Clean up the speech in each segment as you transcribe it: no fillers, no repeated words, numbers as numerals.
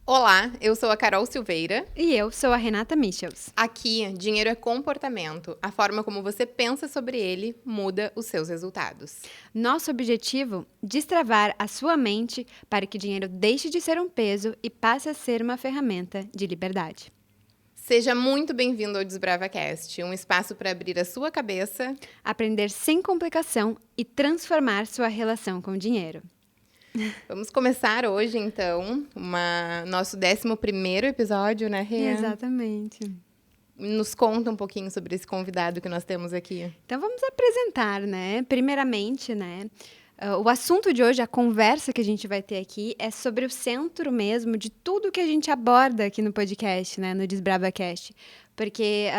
Olá, eu sou a Carol Silveira. E eu sou a Renata Michels. Aqui, dinheiro é comportamento. A forma como você pensa sobre ele muda os seus resultados. Nosso objetivo? Destravar a sua mente para que o dinheiro deixe de ser um peso e passe a ser uma ferramenta de liberdade. Seja muito bem-vindo ao DesbravaCast, um espaço para abrir a sua cabeça, aprender sem complicação e transformar sua relação com o dinheiro. Vamos começar hoje, então, nosso 11º episódio, né, Rê? Exatamente. Nos conta um pouquinho sobre esse convidado que nós temos aqui. Então, vamos apresentar, né? Primeiramente, né? O assunto de hoje, a conversa que a gente vai ter aqui, é sobre o centro mesmo de tudo que a gente aborda aqui no podcast, né? No DesbravaCast. Porque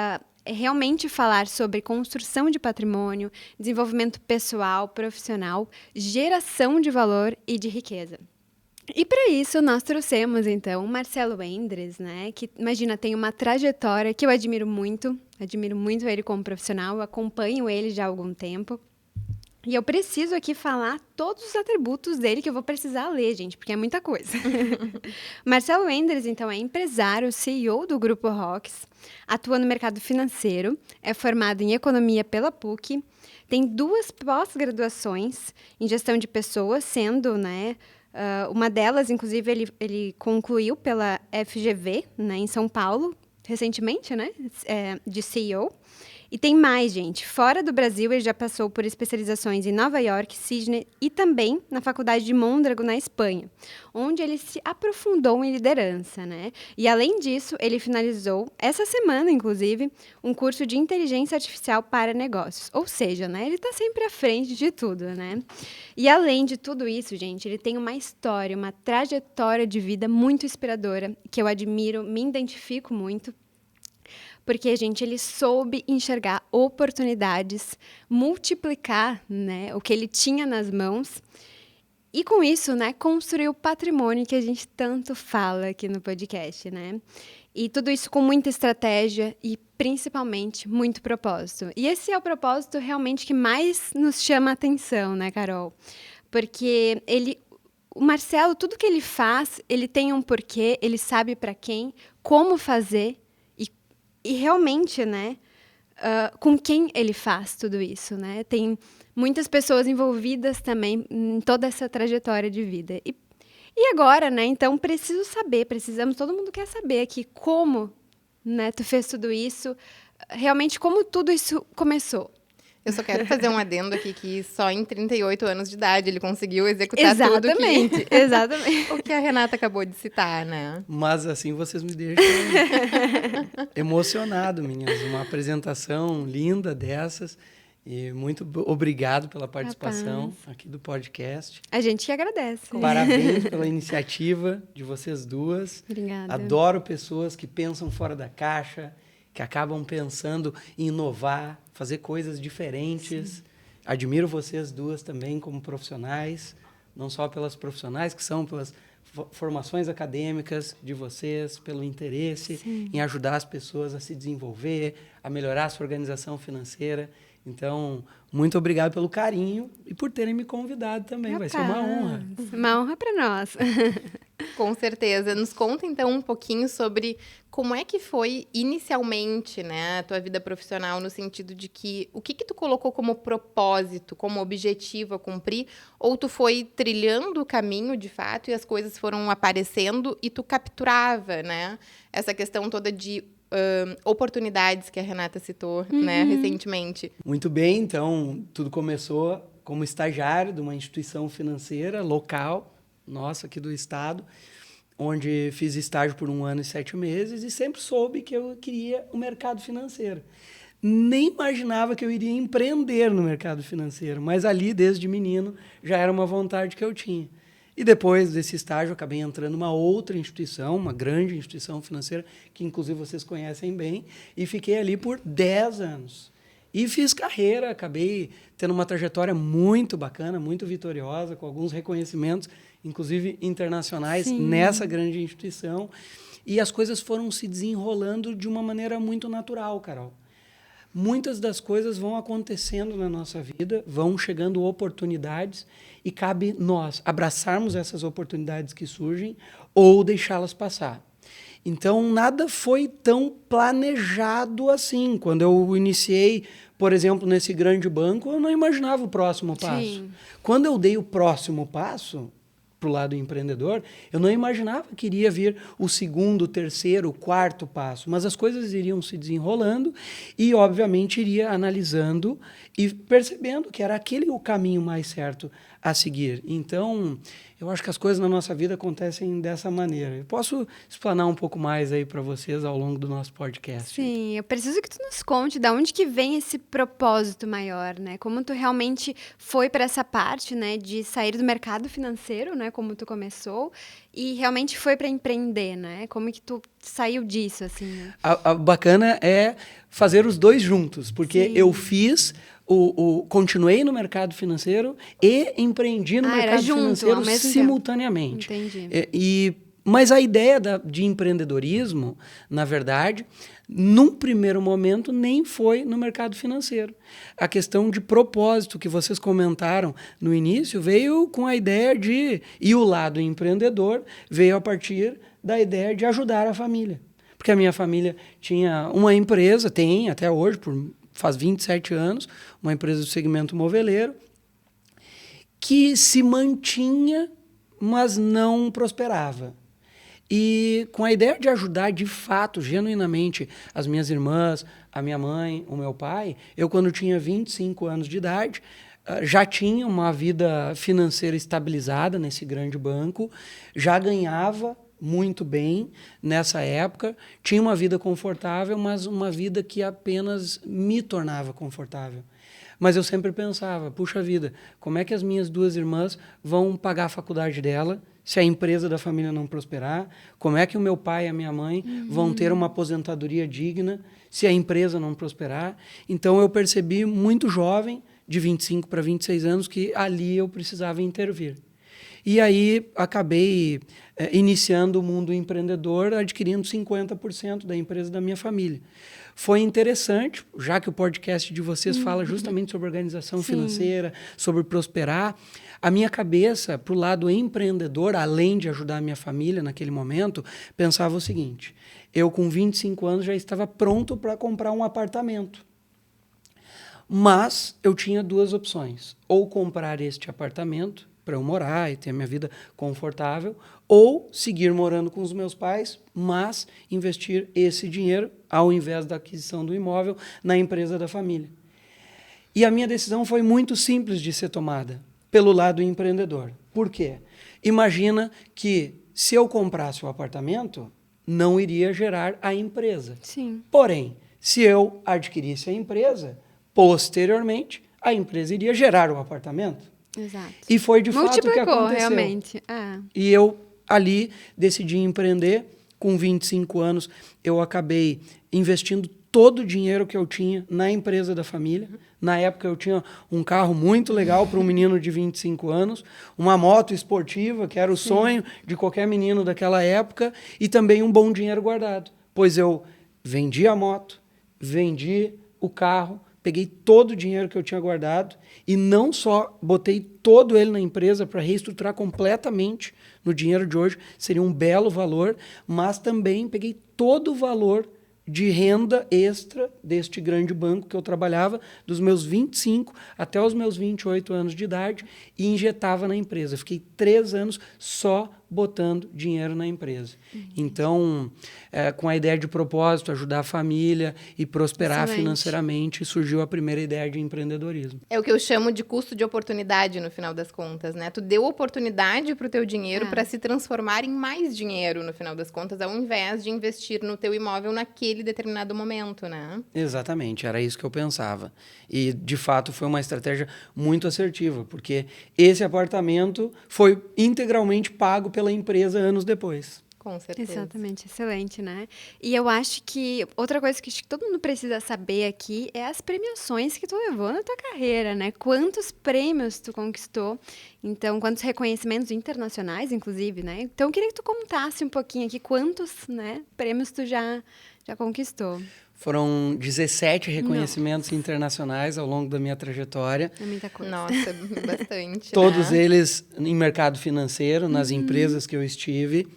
é realmente falar sobre construção de patrimônio, desenvolvimento pessoal, profissional, geração de valor e de riqueza. E para isso, nós trouxemos, então, o Marcelo Endres, né? Que, imagina, tem uma trajetória que eu admiro muito ele como profissional, acompanho ele já há algum tempo. E eu preciso aqui falar todos os atributos dele que eu vou precisar ler, gente, porque é muita coisa. Marcelo Endres, então, é empresário, CEO do Grupo Rocks, atua no mercado financeiro, é formado em economia pela PUC, tem 2 pós-graduações em gestão de pessoas, sendo, né, uma delas, inclusive, ele concluiu pela FGV, né, em São Paulo, recentemente, né, de CEO. E tem mais, gente. Fora do Brasil, ele já passou por especializações em Nova York, Sydney e também na Faculdade de Mondragon, na Espanha, onde ele se aprofundou em liderança, né? E, além disso, ele finalizou, essa semana, inclusive, um curso de inteligência artificial para negócios. Ou seja, né? Ele está sempre à frente de tudo, né? E, além de tudo isso, gente, ele tem uma história, uma trajetória de vida muito inspiradora, que eu admiro, me identifico muito. Porque, gente, ele soube enxergar oportunidades, multiplicar, né, o que ele tinha nas mãos e, com isso, né, construir o patrimônio que a gente tanto fala aqui no podcast, né? E tudo isso com muita estratégia e, principalmente, muito propósito. E esse é o propósito realmente que mais nos chama a atenção, né, Carol? Porque o Marcelo, tudo que ele faz, ele tem um porquê, ele sabe para quem, como fazer. E realmente, né, com quem ele faz tudo isso, né? Tem muitas pessoas envolvidas também em toda essa trajetória de vida. E agora, né, então, todo mundo quer saber aqui como, né, tu fez tudo isso, realmente como tudo isso começou. Eu só quero fazer um adendo aqui que só em 38 anos de idade ele conseguiu executar tudo Exatamente. o que a Renata acabou de citar, né? Mas assim vocês me deixam emocionado, meninas. Uma apresentação linda dessas. E muito obrigado pela participação aqui do podcast. A gente que agradece. Parabéns pela iniciativa de vocês duas. Obrigada. Adoro pessoas que pensam fora da caixa, que acabam pensando em inovar, fazer coisas diferentes. Sim. Admiro vocês duas também como profissionais, não só pelas profissionais que são, pelas formações acadêmicas de vocês, pelo interesse Sim. em ajudar as pessoas a se desenvolver, a melhorar a sua organização financeira. Então, muito obrigado pelo carinho e por terem me convidado também. Vai ser uma honra. Uma honra para nós. Com certeza. Nos conta, então, um pouquinho sobre como é que foi inicialmente, né, a tua vida profissional, no sentido de que o que tu colocou como propósito, como objetivo a cumprir, ou tu foi trilhando o caminho, de fato, e as coisas foram aparecendo e tu capturava, né, essa questão toda de oportunidades que a Renata citou, né, recentemente. Muito bem, então, tudo começou como estagiário de uma instituição financeira local, nossa, aqui do estado, onde fiz estágio por 1 ano e 7 meses e sempre soube que eu queria o mercado financeiro. Nem imaginava que eu iria empreender no mercado financeiro, mas ali, desde menino, já era uma vontade que eu tinha. E depois desse estágio, eu acabei entrando numa outra instituição, uma grande instituição financeira, que inclusive vocês conhecem bem, e fiquei ali por 10 anos. E fiz carreira, acabei tendo uma trajetória muito bacana, muito vitoriosa, com alguns reconhecimentos, inclusive internacionais, Sim. nessa grande instituição. E as coisas foram se desenrolando de uma maneira muito natural, Carol. muitas das coisas vão acontecendo na nossa vida, vão chegando oportunidades e cabe nós abraçarmos essas oportunidades que surgem ou deixá-las passar. Então, nada foi tão planejado assim. Quando eu iniciei, por exemplo, nesse grande banco, eu não imaginava o próximo passo. Sim. Quando eu dei o próximo passo para o lado empreendedor, eu não imaginava que iria vir o segundo, o terceiro, o quarto passo, mas as coisas iriam se desenrolando e, obviamente, iria analisando e percebendo que era aquele o caminho mais certo a seguir. Então, eu acho que as coisas na nossa vida acontecem dessa maneira. Eu posso explanar um pouco mais aí para vocês ao longo do nosso podcast. Sim, eu preciso que tu nos conte de onde que vem esse propósito maior, né? Como tu realmente foi para essa parte, né, de sair do mercado financeiro, né, como tu começou, e realmente foi para empreender, né? Como que tu saiu disso, assim, né? A bacana é fazer os dois juntos, porque Sim. eu fiz continuei no mercado financeiro e empreendi no mercado junto, financeiro ao mesmo simultaneamente. Entendi. Mas a ideia de empreendedorismo, na verdade, num primeiro momento, nem foi no mercado financeiro. A questão de propósito que vocês comentaram no início veio com a ideia e o lado empreendedor veio a partir da ideia de ajudar a família. Porque a minha família tinha uma empresa, tem até hoje, faz 27 anos, uma empresa do segmento moveleiro, que se mantinha, mas não prosperava. E com a ideia de ajudar de fato, genuinamente, as minhas irmãs, a minha mãe, o meu pai, eu, quando tinha 25 anos de idade, já tinha uma vida financeira estabilizada nesse grande banco, já ganhava muito bem nessa época, tinha uma vida confortável, mas uma vida que apenas me tornava confortável. Mas eu sempre pensava, puxa vida, como é que as minhas duas irmãs vão pagar a faculdade dela se a empresa da família não prosperar? Como é que o meu pai e a minha mãe vão ter uma aposentadoria digna se a empresa não prosperar? Então eu percebi muito jovem, de 25 para 26 anos, que ali eu precisava intervir. E aí acabei iniciando o mundo empreendedor, adquirindo 50% da empresa da minha família. Foi interessante, já que o podcast de vocês fala justamente sobre organização financeira, sobre prosperar, a minha cabeça, para o lado empreendedor, além de ajudar a minha família naquele momento, pensava o seguinte: eu com 25 anos já estava pronto para comprar um apartamento. Mas eu tinha duas opções: ou comprar este apartamento para eu morar e ter a minha vida confortável, ou seguir morando com os meus pais, mas investir esse dinheiro, ao invés da aquisição do imóvel, na empresa da família. E a minha decisão foi muito simples de ser tomada, pelo lado empreendedor. Por quê? Imagina que, se eu comprasse o apartamento, não iria gerar a empresa. Sim. Porém, se eu adquirisse a empresa, posteriormente, a empresa iria gerar o apartamento. Exato. E foi de fato o que aconteceu. Realmente. E eu ali decidi empreender. Com 25 anos, eu acabei investindo todo o dinheiro que eu tinha na empresa da família. Na época, eu tinha um carro muito legal para um menino de 25 anos, uma moto esportiva, que era o sonho de qualquer menino daquela época, e também um bom dinheiro guardado. Pois eu vendi a moto, vendi o carro, peguei todo o dinheiro que eu tinha guardado e não só botei todo ele na empresa para reestruturar completamente no dinheiro de hoje, seria um belo valor, mas também peguei todo o valor de renda extra deste grande banco que eu trabalhava, dos meus 25 até os meus 28 anos de idade, e injetava na empresa. Fiquei 3 anos só botando dinheiro na empresa. Então, com a ideia de propósito, ajudar a família e prosperar financeiramente, surgiu a primeira ideia de empreendedorismo. É o que eu chamo de custo de oportunidade, no final das contas, né? Tu deu oportunidade para o teu dinheiro para se transformar em mais dinheiro, no final das contas, ao invés de investir no teu imóvel naquele determinado momento, né? Exatamente, era isso que eu pensava. E, de fato, foi uma estratégia muito assertiva, porque esse apartamento foi integralmente pago pela empresa anos depois. Com certeza. Exatamente, excelente, né? E eu acho que outra coisa que acho que todo mundo precisa saber aqui é as premiações que tu levou na tua carreira, né? Quantos prêmios tu conquistou, então, quantos reconhecimentos internacionais, inclusive, né? Então, eu queria que tu contasse um pouquinho aqui quantos, né, prêmios tu já conquistou. Foram 17 reconhecimentos internacionais ao longo da minha trajetória. É muita coisa. Nossa, bastante. Todos né? eles em mercado financeiro, nas empresas que eu estive,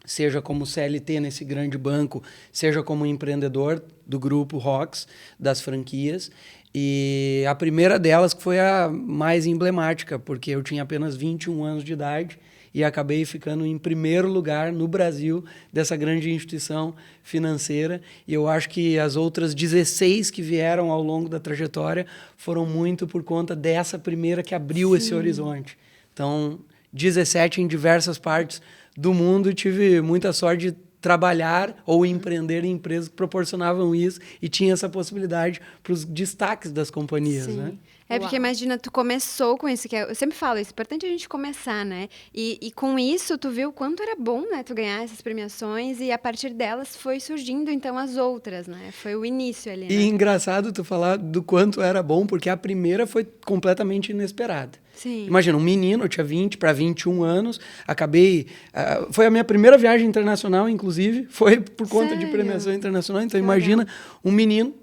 seja como CLT nesse grande banco, seja como empreendedor do grupo Rox, das franquias. E a primeira delas que foi a mais emblemática, porque eu tinha apenas 21 anos de idade e acabei ficando em primeiro lugar no Brasil dessa grande instituição financeira. E eu acho que as outras 16 que vieram ao longo da trajetória foram muito por conta dessa primeira que abriu esse horizonte. Então, 17 em diversas partes do mundo, tive muita sorte de trabalhar ou empreender em empresas que proporcionavam isso e tinha essa possibilidade para os destaques das companhias, né? É porque Uau. imagina, tu começou com isso, que eu sempre falo, é importante a gente começar, né? E com isso, tu viu o quanto era bom, né? Tu ganhar essas premiações e a partir delas foi surgindo, então, as outras, né? Foi o início ali, né? E engraçado tu falar do quanto era bom, porque a primeira foi completamente inesperada. Sim. Imagina, um menino, eu tinha 20 para 21 anos, acabei... foi a minha primeira viagem internacional, inclusive, foi por conta de Sério? premiação internacional. Então, Que imagina um menino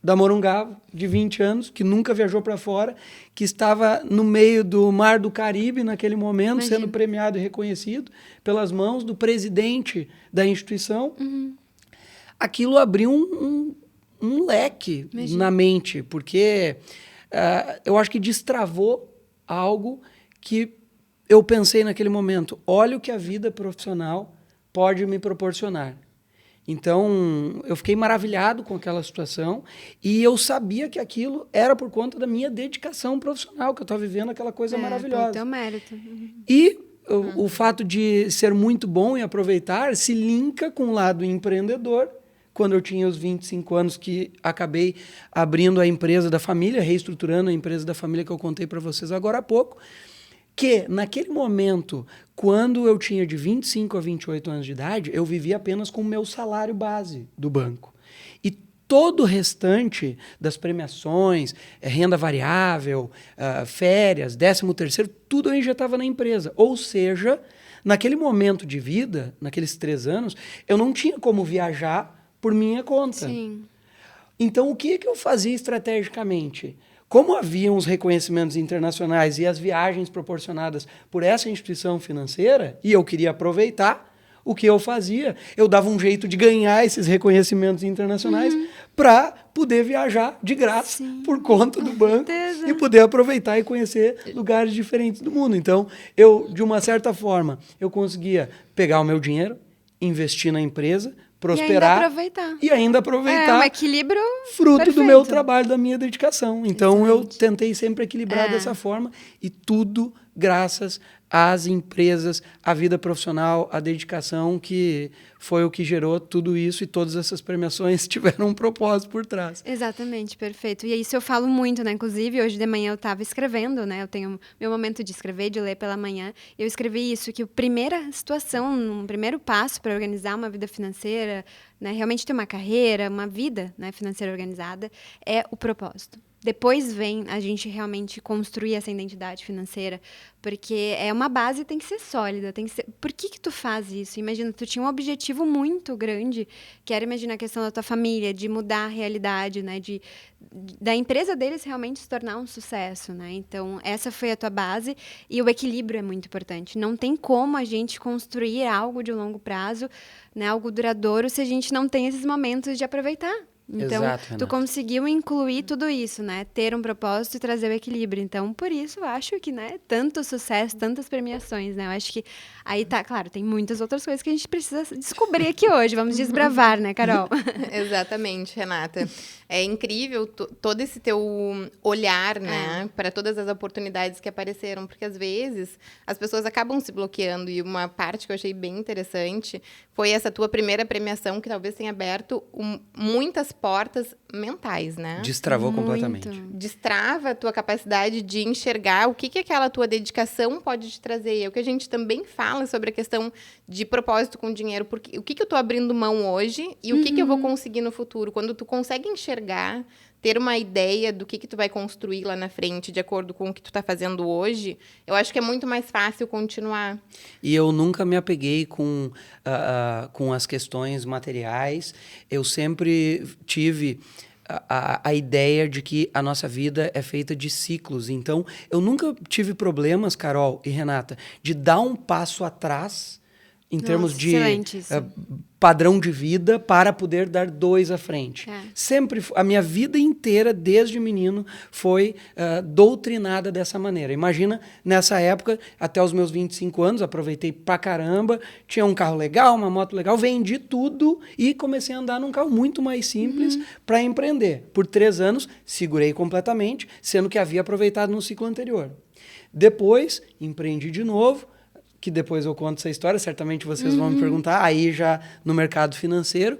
da Morungava, de 20 anos, que nunca viajou para fora, que estava no meio do Mar do Caribe naquele momento, Imagina. sendo premiado e reconhecido pelas mãos do presidente da instituição. Aquilo abriu um leque Imagina. na mente, porque eu acho que destravou algo que eu pensei naquele momento. Olha o que a vida profissional pode me proporcionar. Então, eu fiquei maravilhado com aquela situação e eu sabia que aquilo era por conta da minha dedicação profissional, que eu estava vivendo aquela coisa maravilhosa. Pelo teu mérito. E o fato de ser muito bom e aproveitar se linka com o lado empreendedor. Quando eu tinha os 25 anos que acabei abrindo a empresa da família, reestruturando a empresa da família que eu contei para vocês agora há pouco, que naquele momento, quando eu tinha de 25 a 28 anos de idade, eu vivia apenas com o meu salário base do banco. E todo o restante das premiações, renda variável, férias, 13º, tudo eu injetava na empresa. Ou seja, naquele momento de vida, naqueles 3 anos, eu não tinha como viajar por minha conta. Sim. Então, o que eu fazia estrategicamente? Como haviam os reconhecimentos internacionais e as viagens proporcionadas por essa instituição financeira, e eu queria aproveitar, o que eu fazia? Eu dava um jeito de ganhar esses reconhecimentos internacionais para poder viajar de graça por conta do banco certeza. e poder aproveitar e conhecer lugares diferentes do mundo. Então, eu, de uma certa forma, eu conseguia pegar o meu dinheiro, investir na empresa, prosperar E ainda aproveitar. É um equilíbrio fruto perfeito. do meu trabalho, da minha dedicação. Então, eu Excelente. tentei sempre equilibrar dessa forma e tudo graças às empresas, à vida profissional, à dedicação, que foi o que gerou tudo isso e todas essas premiações tiveram um propósito por trás. Exatamente, perfeito. E isso eu falo muito, né? Inclusive, hoje de manhã eu estava escrevendo, né? Eu tenho meu momento de escrever, de ler pela manhã. E eu escrevi isso, que a primeira situação, um primeiro passo para organizar uma vida financeira, né? Realmente ter uma carreira, uma vida, né, financeira organizada, é o propósito. Depois vem a gente realmente construir essa identidade financeira, porque é uma base, tem que ser sólida, tem que ser... Por que tu faz isso? Imagina, tu tinha um objetivo muito grande, que era, imagina, a questão da tua família, de mudar a realidade, né, da empresa deles realmente se tornar um sucesso, né? Então, essa foi a tua base e o equilíbrio é muito importante. Não tem como a gente construir algo de longo prazo, né, algo duradouro, se a gente não tem esses momentos de aproveitar. Então, Exato, tu Renata. conseguiu incluir tudo isso, né? Ter um propósito e trazer o equilíbrio. Então, por isso, eu acho que, né? Tanto sucesso, tantas premiações, né? Eu acho que aí tá, claro, tem muitas outras coisas que a gente precisa descobrir aqui hoje. Vamos desbravar, né, Carol? Exatamente, Renata. É incrível todo esse teu olhar, né, para todas as oportunidades que apareceram, porque às vezes as pessoas acabam se bloqueando e uma parte que eu achei bem interessante foi essa tua primeira premiação que talvez tenha aberto muitas portas mentais, né? Destravou Muito. completamente. Destrava a tua capacidade de enxergar o que aquela tua dedicação pode te trazer. É o que a gente também fala sobre a questão de propósito com dinheiro, porque o que eu estou abrindo mão hoje e o que eu vou conseguir no futuro. Quando tu consegue enxergar, ter uma ideia do que tu vai construir lá na frente, de acordo com o que tu tá fazendo hoje, eu acho que é muito mais fácil continuar. E eu nunca me apeguei com as questões materiais. Eu sempre tive a ideia de que a nossa vida é feita de ciclos. Então, eu nunca tive problemas, Carol e Renata, de dar um passo atrás em termos de padrão de vida para poder dar 2 à frente. Sempre, a minha vida inteira, desde menino, foi doutrinada dessa maneira. Imagina, nessa época, até os meus 25 anos, aproveitei pra caramba, tinha um carro legal, uma moto legal, vendi tudo e comecei a andar num carro muito mais simples para empreender. Por 3 anos, segurei completamente, sendo que havia aproveitado no ciclo anterior. Depois, empreendi de novo, que depois eu conto essa história, certamente vocês vão me perguntar, aí já no mercado financeiro,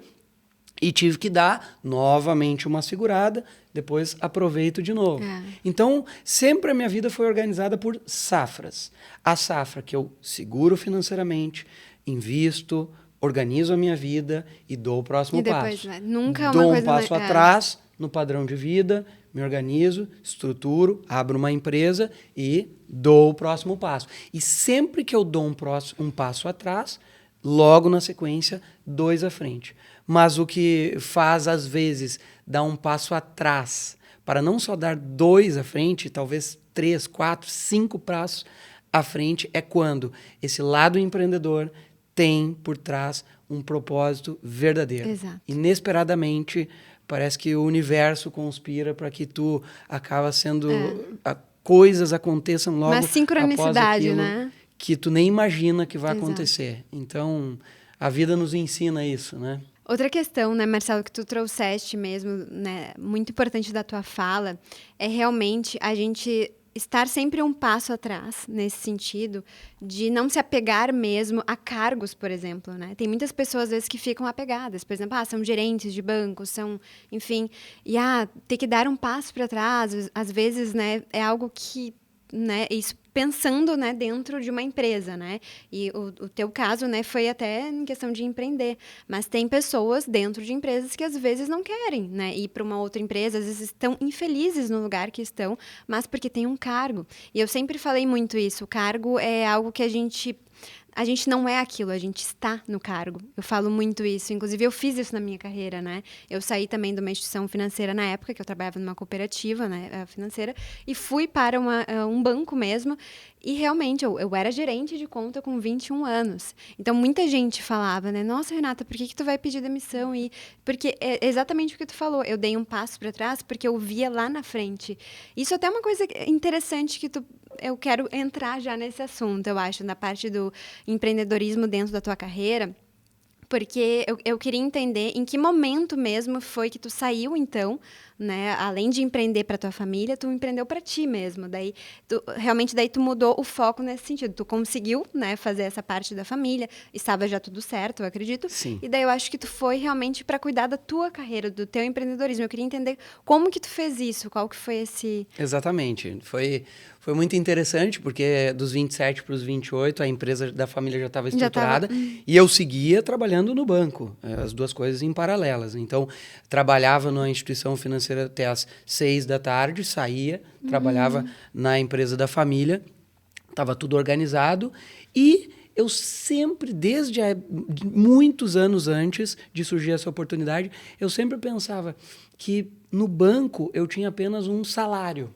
e tive que dar novamente uma segurada, depois aproveito de novo. Então, sempre a minha vida foi organizada por safras. A safra que eu seguro financeiramente, invisto, organizo a minha vida e dou o próximo passo. Nunca dou um passo atrás no padrão de vida, me organizo, estruturo, abro uma empresa e dou o próximo passo. E sempre que eu dou um passo atrás, logo na sequência, 2 à frente. Mas o que faz, às vezes, dar um passo atrás, para não só dar 2 à frente, talvez 3, 4, 5 passos à frente, é quando esse lado empreendedor tem por trás um propósito verdadeiro. Exato. Inesperadamente, parece que o universo conspira para que tu acaba sendo... coisas aconteçam logo uma sincronicidade, após aquilo, né? Que tu nem imagina que vai acontecer. Então, a vida nos ensina isso, né? Outra questão, né, Marcelo, que tu trouxeste mesmo, né, muito importante da tua fala, é realmente a gente estar sempre um passo atrás, nesse sentido, de não se apegar mesmo a cargos, por exemplo, né? Tem muitas pessoas, às vezes, que ficam apegadas. Por exemplo, são gerentes de banco, são, enfim... E, ter que dar um passo para trás, às vezes, né, é algo que... Né, isso pensando, né, dentro de uma empresa, né? E o teu caso, né, foi até em questão de empreender. Mas tem pessoas dentro de empresas que às vezes não querem, né, ir para uma outra empresa, às vezes estão infelizes no lugar que estão, mas porque tem um cargo. E eu sempre falei muito isso, o cargo é algo que a gente não é aquilo, a gente está no cargo. Eu falo muito isso. Inclusive, eu fiz isso na minha carreira, né? Eu saí também de uma instituição financeira na época, que eu trabalhava numa cooperativa, né, financeira, e fui para um banco mesmo. E realmente, eu era gerente de conta com 21 anos. Então, muita gente falava, né? Nossa, Renata, por que tu vai pedir demissão? Porque é exatamente o que tu falou. Eu dei um passo para trás porque eu via lá na frente. Isso até é uma coisa interessante que eu quero entrar já nesse assunto, eu acho, na parte do empreendedorismo dentro da tua carreira, porque eu queria entender em que momento mesmo foi que tu saiu, então, né, além de empreender para tua família, tu empreendeu para ti mesmo. Daí tu mudou o foco nesse sentido. Tu conseguiu, né, fazer essa parte da família, estava já tudo certo, eu acredito. Sim. E daí eu acho que tu foi realmente para cuidar da tua carreira, do teu empreendedorismo. Eu queria entender como que tu fez isso, qual que foi esse... Exatamente. Foi muito interessante, porque dos 27 para os 28, a empresa da família já estava estruturada e eu seguia trabalhando no banco, as duas coisas em paralelas. Então, trabalhava numa instituição financeira até às 6 da tarde, saía, trabalhava na empresa da família, estava tudo organizado e eu sempre, desde muitos anos antes de surgir essa oportunidade, eu sempre pensava que no banco eu tinha apenas um salário.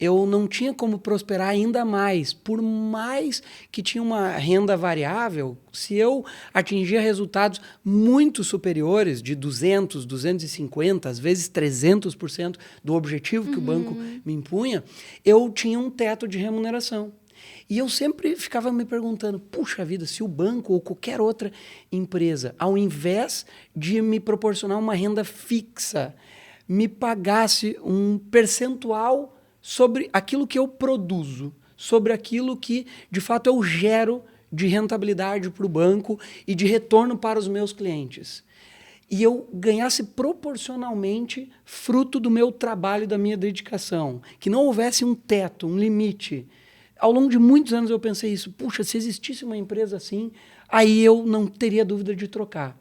Eu não tinha como prosperar ainda mais. Por mais que tinha uma renda variável, se eu atingia resultados muito superiores, de 200, 250, às vezes 300% do objetivo que o banco me impunha, eu tinha um teto de remuneração. E eu sempre ficava me perguntando, puxa vida, se o banco ou qualquer outra empresa, ao invés de me proporcionar uma renda fixa, me pagasse um percentual sobre aquilo que eu produzo, sobre aquilo que, de fato, eu gero de rentabilidade para o banco e de retorno para os meus clientes. E eu ganhasse proporcionalmente fruto do meu trabalho e da minha dedicação. Que não houvesse um teto, um limite. Ao longo de muitos anos eu pensei isso. Puxa, se existisse uma empresa assim, aí eu não teria dúvida de trocar.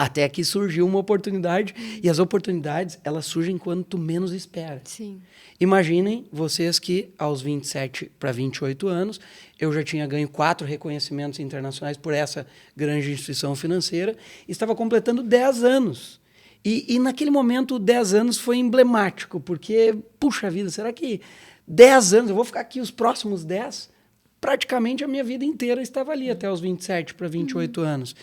Até que surgiu uma oportunidade, e as oportunidades, elas surgem quando tu menos espera. Sim. Imaginem vocês que, aos 27 para 28 anos, eu já tinha ganho 4 reconhecimentos internacionais por essa grande instituição financeira, e estava completando 10 anos. E naquele momento, 10 anos foi emblemático, porque, puxa vida, será que 10 anos, eu vou ficar aqui os próximos 10? Praticamente a minha vida inteira estava ali, até os 27 para 28 anos.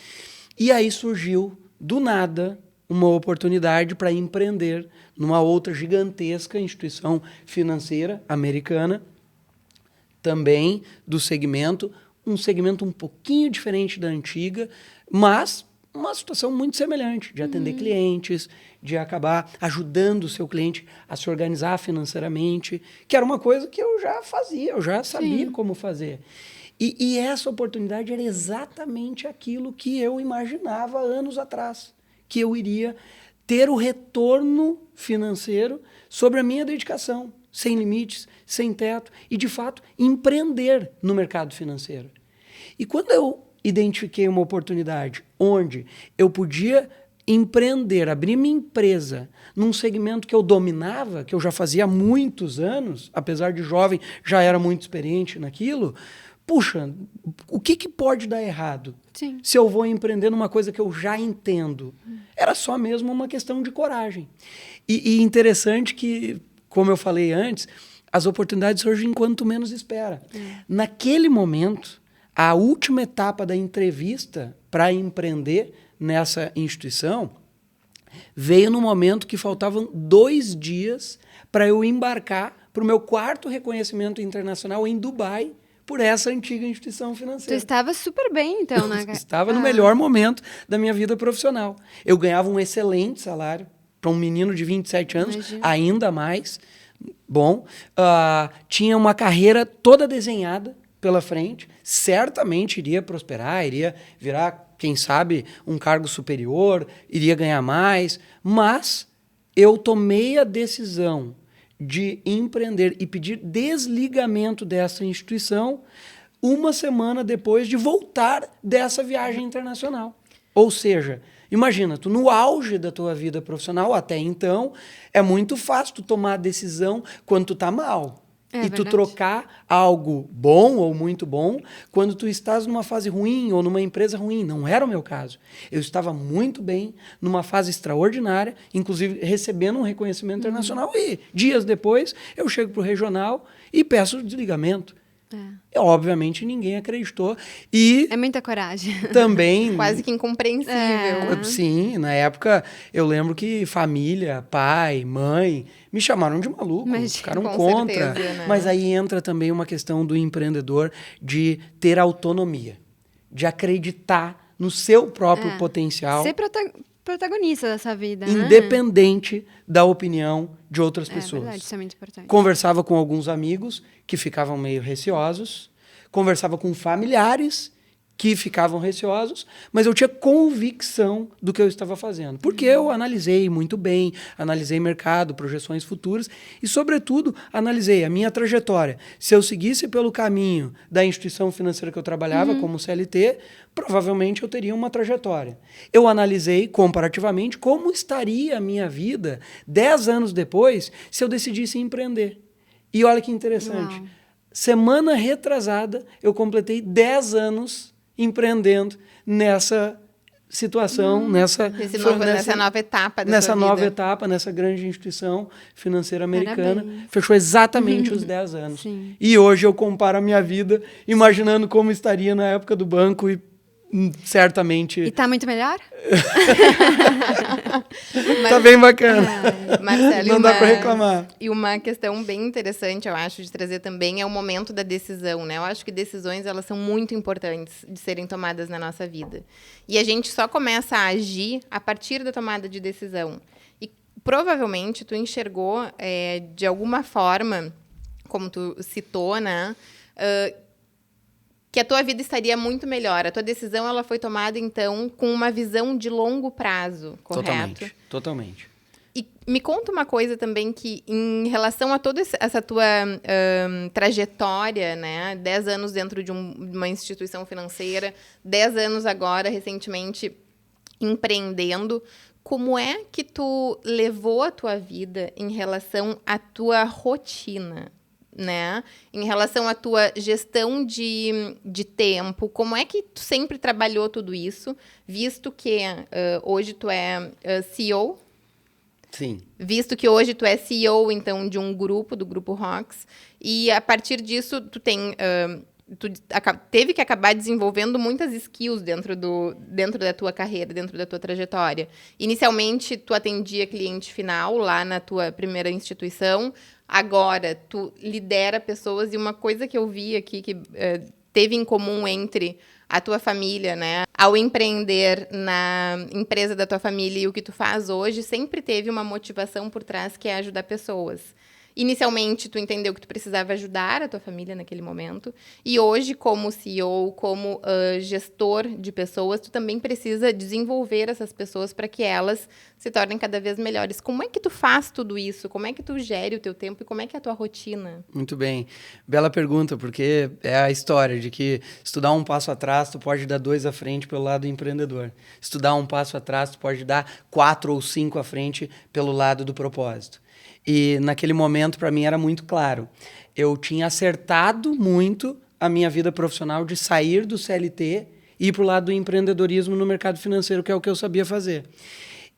E aí surgiu, do nada, uma oportunidade para empreender numa outra gigantesca instituição financeira americana, também do segmento, um segmento um pouquinho diferente da antiga, mas uma situação muito semelhante, de atender clientes, de acabar ajudando o seu cliente a se organizar financeiramente, que era uma coisa que eu já fazia, eu já sabia como fazer. E essa oportunidade era exatamente aquilo que eu imaginava anos atrás, que eu iria ter o retorno financeiro sobre a minha dedicação, sem limites, sem teto, e, de fato, empreender no mercado financeiro. E quando eu identifiquei uma oportunidade onde eu podia empreender, abrir minha empresa num segmento que eu dominava, que eu já fazia há muitos anos, apesar de jovem, já era muito experiente naquilo, puxa, o que pode dar errado? Sim. Se eu vou empreender numa coisa que eu já entendo? Era só mesmo uma questão de coragem. E interessante que, como eu falei antes, as oportunidades surgem enquanto menos espera. Naquele momento, a última etapa da entrevista para empreender nessa instituição veio no momento que faltavam 2 dias para eu embarcar para o meu 4º reconhecimento internacional em Dubai, por essa antiga instituição Tu financeira. estava super bem, então, né? Estava no melhor momento da minha vida profissional. Eu ganhava um excelente salário para um menino de 27 anos, Imagina. ainda mais bom. Tinha uma carreira toda desenhada pela frente, certamente iria prosperar, iria virar, quem sabe, um cargo superior, iria ganhar mais, mas eu tomei a decisão de empreender e pedir desligamento dessa instituição 1 semana depois de voltar dessa viagem internacional. Ou seja, imagina, tu no auge da tua vida profissional, até então, é muito fácil tu tomar a decisão quando tu tá mal. É e tu verdade. trocar algo bom ou muito bom quando tu estás numa fase ruim ou numa empresa ruim. Não era o meu caso. Eu estava muito bem, numa fase extraordinária, inclusive recebendo um reconhecimento internacional. E dias depois eu chego para o regional e peço o desligamento. Obviamente ninguém acreditou. E É muita coragem. também... Quase que incompreensível. Sim, na época eu lembro que família, pai, mãe, me chamaram de maluco, Mas, ficaram com contra. certeza, né? Mas aí entra também uma questão do empreendedor de ter autonomia, de acreditar no seu próprio potencial, Ser protagonista dessa vida, né? independente da opinião de outras É pessoas. verdade, isso é muito importante. Conversava com alguns amigos que ficavam meio receosos, conversava com familiares que ficavam receosos, mas eu tinha convicção do que eu estava fazendo. Porque eu analisei muito bem, analisei mercado, projeções futuras e, sobretudo, analisei a minha trajetória. Se eu seguisse pelo caminho da instituição financeira que eu trabalhava, como CLT, provavelmente eu teria uma trajetória. Eu analisei comparativamente como estaria a minha vida 10 anos depois se eu decidisse empreender. E olha que interessante. Uau. Semana retrasada, eu completei 10 anos empreendendo nessa situação, nessa nova etapa da nessa sua nova vida. etapa, nessa grande instituição financeira americana. Parabéns. Fechou exatamente os 10 anos. Sim. E hoje eu comparo a minha vida imaginando como estaria na época do banco e certamente E tá muito melhor? tá bem bacana. Marcelo, Não dá para reclamar. E uma questão bem interessante, eu acho, de trazer também é o momento da decisão, né? Eu acho que decisões, elas são muito importantes de serem tomadas na nossa vida. E a gente só começa a agir a partir da tomada de decisão. E provavelmente tu enxergou, de alguma forma, como tu citou, né? Que a tua vida estaria muito melhor. A tua decisão ela foi tomada, então, com uma visão de longo prazo, correto? Totalmente. E me conta uma coisa também que, em relação a toda essa tua trajetória, né? 10 anos dentro de uma instituição financeira, 10 anos agora, recentemente, empreendendo, como é que tu levou a tua vida em relação à tua rotina, né? Em relação à tua gestão de tempo, como é que tu sempre trabalhou tudo isso, visto que hoje tu é CEO? Sim. Visto que hoje tu é CEO, então, de um grupo, do Grupo Rox, e a partir disso tu tem... tu teve que acabar desenvolvendo muitas skills dentro da tua carreira, dentro da tua trajetória. Inicialmente, tu atendia cliente final lá na tua primeira instituição. Agora, tu lidera pessoas. E uma coisa que eu vi aqui que teve em comum entre a tua família, né? Ao empreender na empresa da tua família e o que tu faz hoje, sempre teve uma motivação por trás que é ajudar pessoas. Inicialmente, tu entendeu que tu precisava ajudar a tua família naquele momento. E hoje, como CEO, como gestor de pessoas, tu também precisa desenvolver essas pessoas para que elas se tornem cada vez melhores. Como é que tu faz tudo isso? Como é que tu gere o teu tempo? E como é que é a tua rotina? Muito bem. Bela pergunta, porque é a história de que estudar um passo atrás, tu pode dar 2 à frente pelo lado empreendedor. Estudar um passo atrás, tu pode dar 4 ou 5 à frente pelo lado do propósito. E naquele momento, para mim, era muito claro. Eu tinha acertado muito a minha vida profissional de sair do CLT e ir para o lado do empreendedorismo no mercado financeiro, que é o que eu sabia fazer.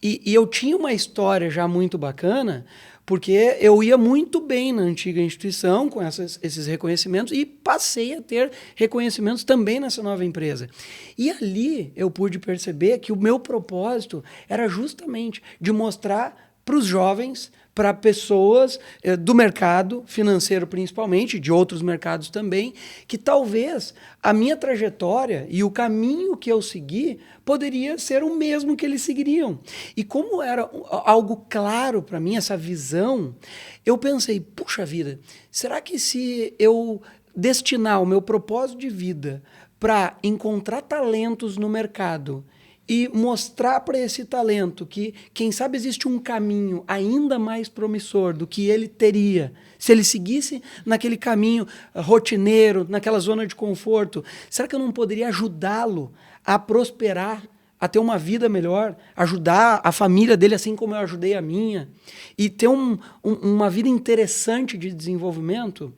E eu tinha uma história já muito bacana, porque eu ia muito bem na antiga instituição com esses reconhecimentos e passei a ter reconhecimentos também nessa nova empresa. E ali eu pude perceber que o meu propósito era justamente de mostrar para os jovens, para pessoas do mercado financeiro principalmente, de outros mercados também, que talvez a minha trajetória e o caminho que eu segui poderia ser o mesmo que eles seguiriam. E como era algo claro para mim, essa visão, eu pensei, puxa vida, será que se eu destinar o meu propósito de vida para encontrar talentos no mercado e mostrar para esse talento que, quem sabe, existe um caminho ainda mais promissor do que ele teria se ele seguisse naquele caminho rotineiro, naquela zona de conforto, será que eu não poderia ajudá-lo a prosperar, a ter uma vida melhor, ajudar a família dele assim como eu ajudei a minha, e ter uma vida interessante de desenvolvimento?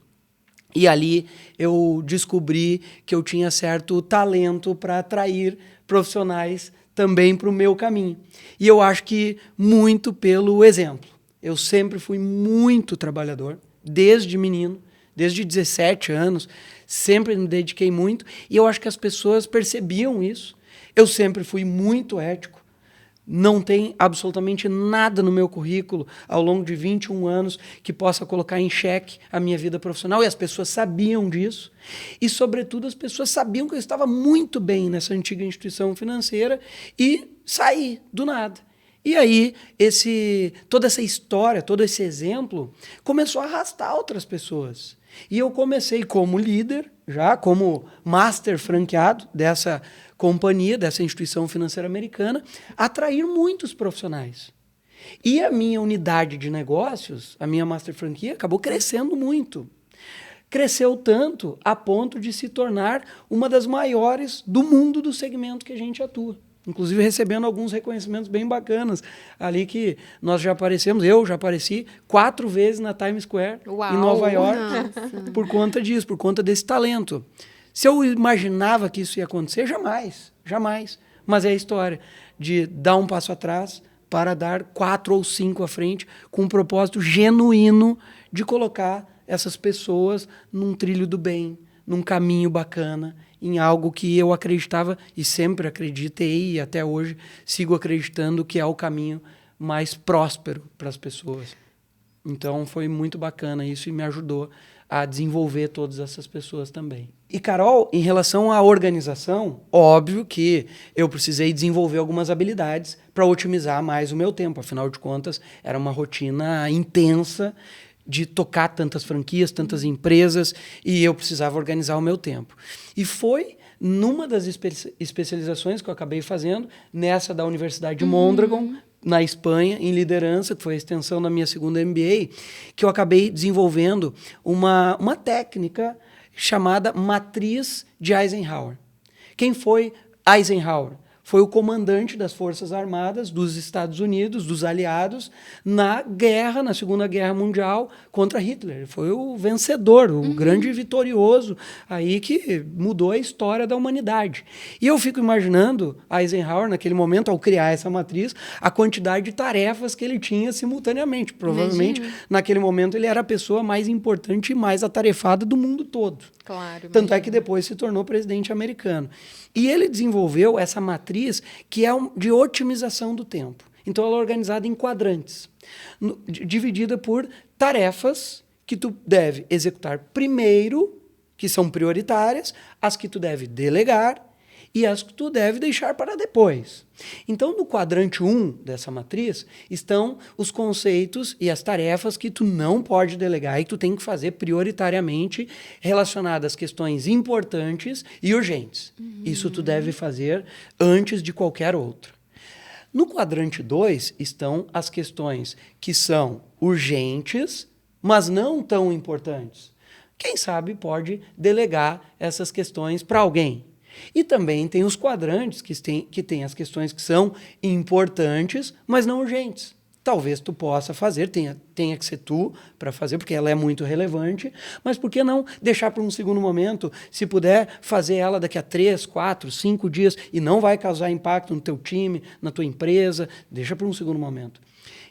E ali eu descobri que eu tinha certo talento para atrair profissionais também para o meu caminho. E eu acho que muito pelo exemplo. Eu sempre fui muito trabalhador, desde menino, desde 17 anos, sempre me dediquei muito, e eu acho que as pessoas percebiam isso. Eu sempre fui muito ético. Não tem absolutamente nada no meu currículo ao longo de 21 anos que possa colocar em xeque a minha vida profissional, e as pessoas sabiam disso. E, sobretudo, as pessoas sabiam que eu estava muito bem nessa antiga instituição financeira e saí do nada. E aí, toda essa história, todo esse exemplo, começou a arrastar outras pessoas. E eu comecei como líder, já como master franqueado dessa companhia, dessa instituição financeira americana, a atrair muitos profissionais. E a minha unidade de negócios, a minha master franquia, acabou crescendo muito. Cresceu tanto a ponto de se tornar uma das maiores do mundo do segmento que a gente atua. Inclusive recebendo alguns reconhecimentos bem bacanas ali, que nós já aparecemos, eu já apareci 4 vezes na Times Square, Uau, em Nova York, nossa. por conta disso, por conta desse talento. Se eu imaginava que isso ia acontecer, jamais, jamais. Mas é a história de dar um passo atrás para dar 4 ou 5 à frente, com um propósito genuíno de colocar essas pessoas num trilho do bem, num caminho bacana, em algo que eu acreditava e sempre acreditei, e até hoje sigo acreditando que é o caminho mais próspero para as pessoas. Então foi muito bacana isso e me ajudou a desenvolver todas essas pessoas também. E, Carol, em relação à organização, óbvio que eu precisei desenvolver algumas habilidades para otimizar mais o meu tempo. Afinal de contas, era uma rotina intensa de tocar tantas franquias, tantas empresas, e eu precisava organizar o meu tempo. E foi numa das especializações que eu acabei fazendo, nessa da Universidade de Mondragon, na Espanha, em liderança, que foi a extensão da minha segunda MBA, que eu acabei desenvolvendo uma técnica chamada matriz de Eisenhower. Quem foi Eisenhower? foi o comandante das Forças Armadas dos Estados Unidos, dos aliados, na Segunda Guerra Mundial contra Hitler. Foi o vencedor, o grande vitorioso aí que mudou a história da humanidade. E eu fico imaginando Eisenhower, naquele momento, ao criar essa matriz, a quantidade de tarefas que ele tinha simultaneamente. Provavelmente, naquele momento, ele era a pessoa mais importante e mais atarefada do mundo todo. Claro. Tanto é que depois se tornou presidente americano. E ele desenvolveu essa matriz que é de otimização do tempo. Então, ela é organizada em quadrantes, dividida por tarefas que tu deve executar primeiro, que são prioritárias, as que tu deve delegar e as que tu deve deixar para depois. Então, no quadrante 1 dessa matriz, estão os conceitos e as tarefas que tu não pode delegar e que tu tem que fazer prioritariamente relacionadas às questões importantes e urgentes. Isso tu deve fazer antes de qualquer outro. No quadrante 2 estão as questões que são urgentes, mas não tão importantes. Quem sabe pode delegar essas questões para alguém. E também tem os quadrantes que tem as questões que são importantes, mas não urgentes. Talvez tu possa fazer, tenha que ser tu para fazer, porque ela é muito relevante, mas por que não deixar para um segundo momento, se puder fazer ela daqui a 3, 4, 5 dias e não vai causar impacto no teu time, na tua empresa, deixa para um segundo momento.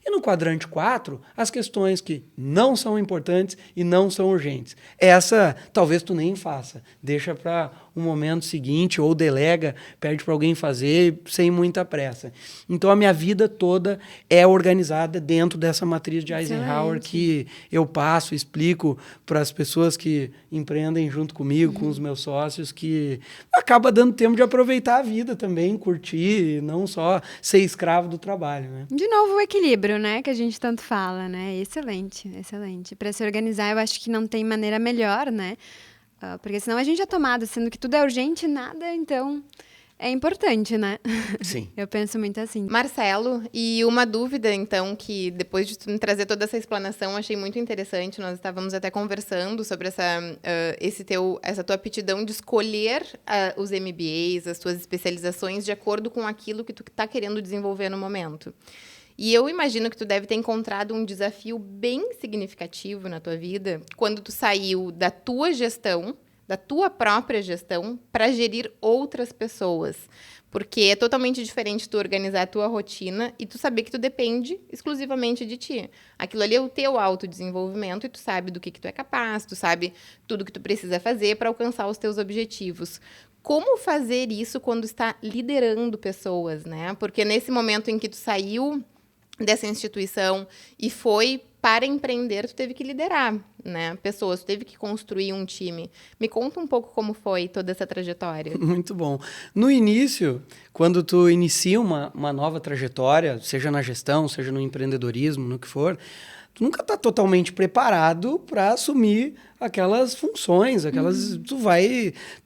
E no quadrante 4, as questões que não são importantes e não são urgentes. Essa, talvez tu nem faça. Deixa para um momento seguinte ou delega, pede para alguém fazer sem muita pressa. Então, a minha vida toda é organizada dentro dessa matriz de Eisenhower que eu passo, explico para as pessoas que empreendem junto comigo, com os meus sócios, que acaba dando tempo de aproveitar a vida também, curtir, não só ser escravo do trabalho, né? De novo, o equilíbrio, né, que a gente tanto fala, né? Excelente, excelente. Para se organizar, eu acho que não tem maneira melhor, né? Porque senão a gente é tomado, sendo que tudo é urgente, nada, então é importante, né? Sim. Eu penso muito assim. Marcelo, e uma dúvida, então, que depois de tu me trazer toda essa explanação, achei muito interessante. Nós estávamos até conversando sobre essa tua aptidão de escolher os MBAs, as tuas especializações, de acordo com aquilo que tu está querendo desenvolver no momento. E eu imagino que tu deve ter encontrado um desafio bem significativo na tua vida quando tu saiu da tua gestão, da tua própria gestão, para gerir outras pessoas. Porque é totalmente diferente tu organizar a tua rotina e tu saber que tu depende exclusivamente de ti. Aquilo ali é o teu autodesenvolvimento e tu sabe do que tu é capaz, tu sabe tudo que tu precisa fazer para alcançar os teus objetivos. Como fazer isso quando está liderando pessoas, né? Porque nesse momento em que tu saiu dessa instituição e foi para empreender, tu teve que liderar, né, pessoas, tu teve que construir um time. Me conta um pouco como foi toda essa trajetória. Muito bom. No início, quando tu inicia uma nova trajetória, seja na gestão, seja no empreendedorismo, no que for, tu nunca está totalmente preparado para assumir aquelas funções, tu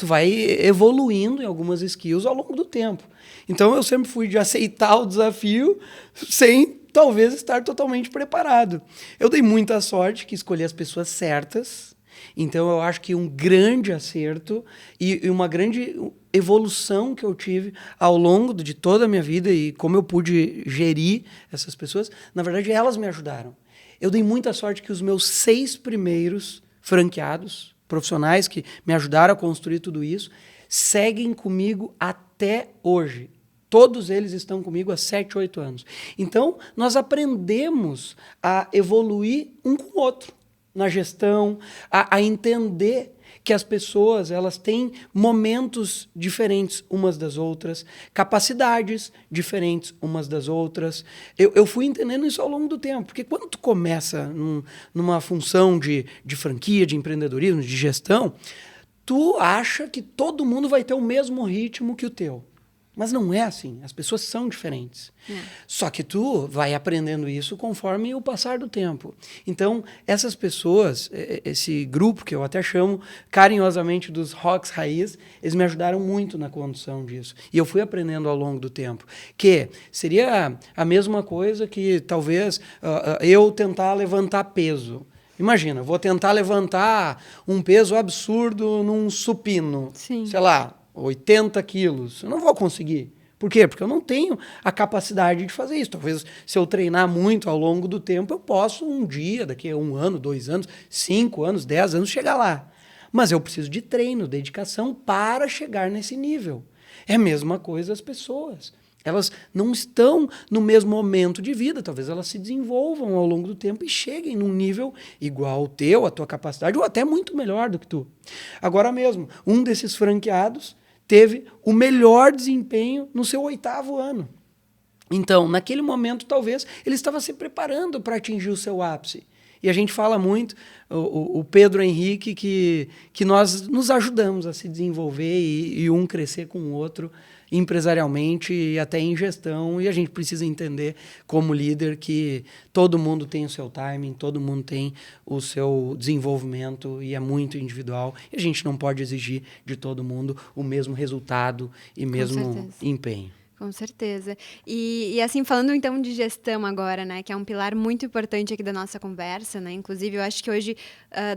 vai evoluindo em algumas skills ao longo do tempo. Então, eu sempre fui de aceitar o desafio sem, talvez, estar totalmente preparado. Eu dei muita sorte que escolhi as pessoas certas. Então, eu acho que um grande acerto e uma grande evolução que eu tive ao longo de toda a minha vida e como eu pude gerir essas pessoas, na verdade, elas me ajudaram. Eu dei muita sorte que os meus 6 primeiros franqueados, profissionais que me ajudaram a construir tudo isso, seguem comigo até hoje. Todos eles estão comigo há 7, 8 anos. Então, nós aprendemos a evoluir um com o outro na gestão, a entender que as pessoas elas têm momentos diferentes umas das outras, capacidades diferentes umas das outras. Eu fui entendendo isso ao longo do tempo, porque quando tu começa numa função de franquia, de empreendedorismo, de gestão, tu acha que todo mundo vai ter o mesmo ritmo que o teu. Mas não é assim, as pessoas são diferentes. Só que tu vai aprendendo isso conforme o passar do tempo. Então, essas pessoas, esse grupo que eu até chamo carinhosamente dos Rocks Raiz, eles me ajudaram muito na condução disso. E eu fui aprendendo ao longo do tempo. Que seria a mesma coisa que talvez eu tentar levantar peso. Imagina, vou tentar levantar um peso absurdo num supino. Sim. Sei lá, 80 quilos. Eu não vou conseguir. Por quê? Porque eu não tenho a capacidade de fazer isso. Talvez, se eu treinar muito ao longo do tempo, eu posso um dia, daqui a 1 ano, 2 anos, 5 anos, 10 anos, chegar lá. Mas eu preciso de treino, dedicação para chegar nesse nível. É a mesma coisa as pessoas. Elas não estão no mesmo momento de vida. Talvez elas se desenvolvam ao longo do tempo e cheguem num nível igual ao teu, à tua capacidade, ou até muito melhor do que tu. Agora mesmo, um desses franqueados teve o melhor desempenho no seu 8º ano. Então, naquele momento, talvez, ele estava se preparando para atingir o seu ápice. E a gente fala muito, o Pedro Henrique, que nós nos ajudamos a se desenvolver e um crescer com o outro empresarialmente e até em gestão. E a gente precisa entender, como líder, que todo mundo tem o seu timing, todo mundo tem o seu desenvolvimento e é muito individual. E a gente não pode exigir de todo mundo o mesmo resultado e mesmo empenho. Com certeza. E assim, falando então de gestão agora, né, que é um pilar muito importante aqui da nossa conversa, né, inclusive eu acho que hoje,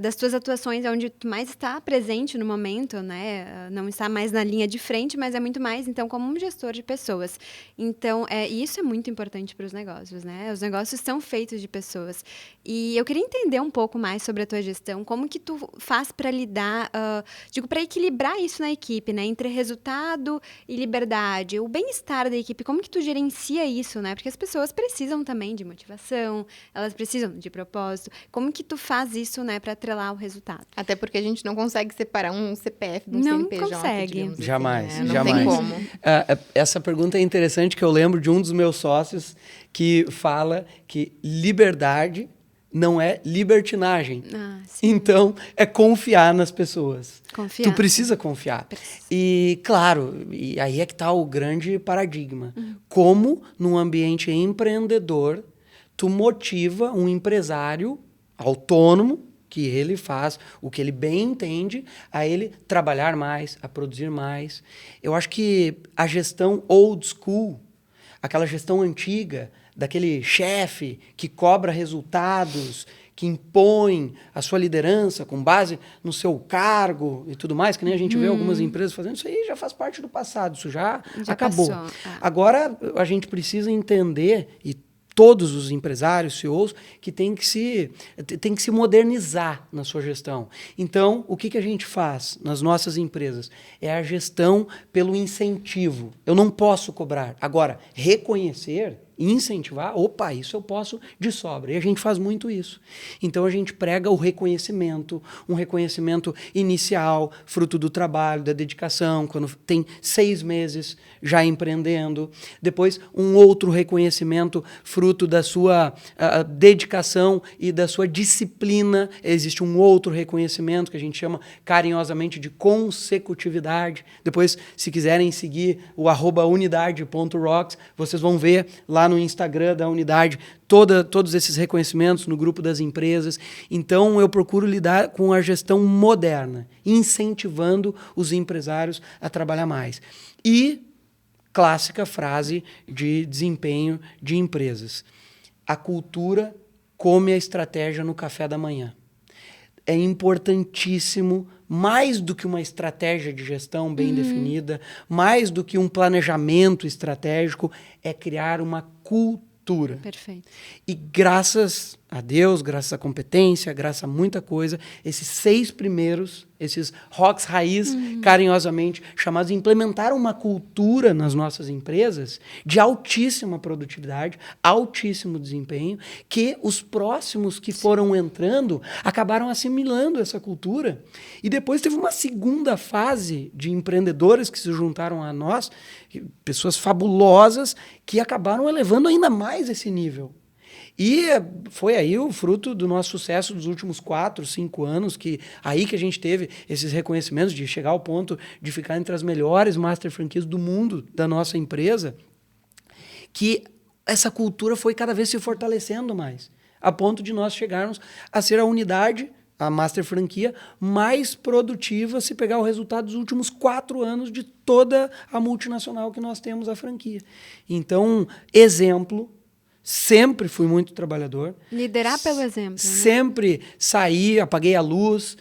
das tuas atuações é onde tu mais está presente no momento, né, não está mais na linha de frente, mas é muito mais, então, como um gestor de pessoas. Então, isso é muito importante para os negócios, né, os negócios são feitos de pessoas. E eu queria entender um pouco mais sobre a tua gestão, como que tu faz para lidar, para equilibrar isso na equipe, né, entre resultado e liberdade, o bem-estar da equipe, como que tu gerencia isso, né? Porque as pessoas precisam também de motivação, elas precisam de propósito. Como que tu faz isso, né, para atrelar o resultado? Até porque a gente não consegue separar um CPF de um não CNPJ. Consegue. Jamais, assim, né? jamais. Não tem como. Essa pergunta é interessante, que eu lembro de um dos meus sócios que fala que liberdade não é libertinagem. Então, é confiar nas pessoas. Tu precisa confiar. E, claro, e aí é que está o grande paradigma. Como, num ambiente empreendedor, tu motiva um empresário autônomo, que ele faz o que ele bem entende, a ele trabalhar mais, a produzir mais. Eu acho que a gestão old school, aquela gestão antiga, daquele chefe que cobra resultados, que impõe a sua liderança com base no seu cargo e tudo mais, que nem a gente vê algumas empresas fazendo, isso aí já faz parte do passado, isso já acabou. Agora, a gente precisa entender, e todos os empresários, CEOs, que tem que se modernizar na sua gestão. Então, o que a gente faz nas nossas empresas? É a gestão pelo incentivo. Eu não posso cobrar. Agora, reconhecer e incentivar, opa, isso eu posso de sobra. E a gente faz muito isso. Então, a gente prega o reconhecimento, um reconhecimento inicial, fruto do trabalho, da dedicação, quando tem 6 meses já empreendendo. Depois, um outro reconhecimento, fruto da sua dedicação e da sua disciplina. Existe um outro reconhecimento que a gente chama carinhosamente de consecutividade. Depois, se quiserem seguir o @unidade.rocks, vocês vão ver lá no Instagram da Unidade todos esses reconhecimentos no grupo das empresas. Então, eu procuro lidar com a gestão moderna, incentivando os empresários a trabalhar mais. E clássica frase de desempenho de empresas: a cultura come a estratégia no café da manhã. É importantíssimo, mais do que uma estratégia de gestão bem definida, mais do que um planejamento estratégico, é criar uma cultura. Perfeito. E graças a Deus, graças à competência, graças a muita coisa, esses 6 primeiros, esses rocks raiz, carinhosamente chamados, implementaram uma cultura nas nossas empresas de altíssima produtividade, altíssimo desempenho, que os próximos que foram entrando acabaram assimilando essa cultura. E depois teve uma segunda fase de empreendedores que se juntaram a nós, pessoas fabulosas, que acabaram elevando ainda mais esse nível. E foi aí o fruto do nosso sucesso dos últimos 4, 5 anos, que a gente teve esses reconhecimentos de chegar ao ponto de ficar entre as melhores master franquias do mundo da nossa empresa, que essa cultura foi cada vez se fortalecendo mais, a ponto de nós chegarmos a ser a unidade, a master franquia mais produtiva, se pegar o resultado dos últimos 4 anos de toda a multinacional que nós temos a franquia. Então, exemplo. Sempre fui muito trabalhador. Liderar pelo exemplo. Né? Sempre saí, apaguei a luz.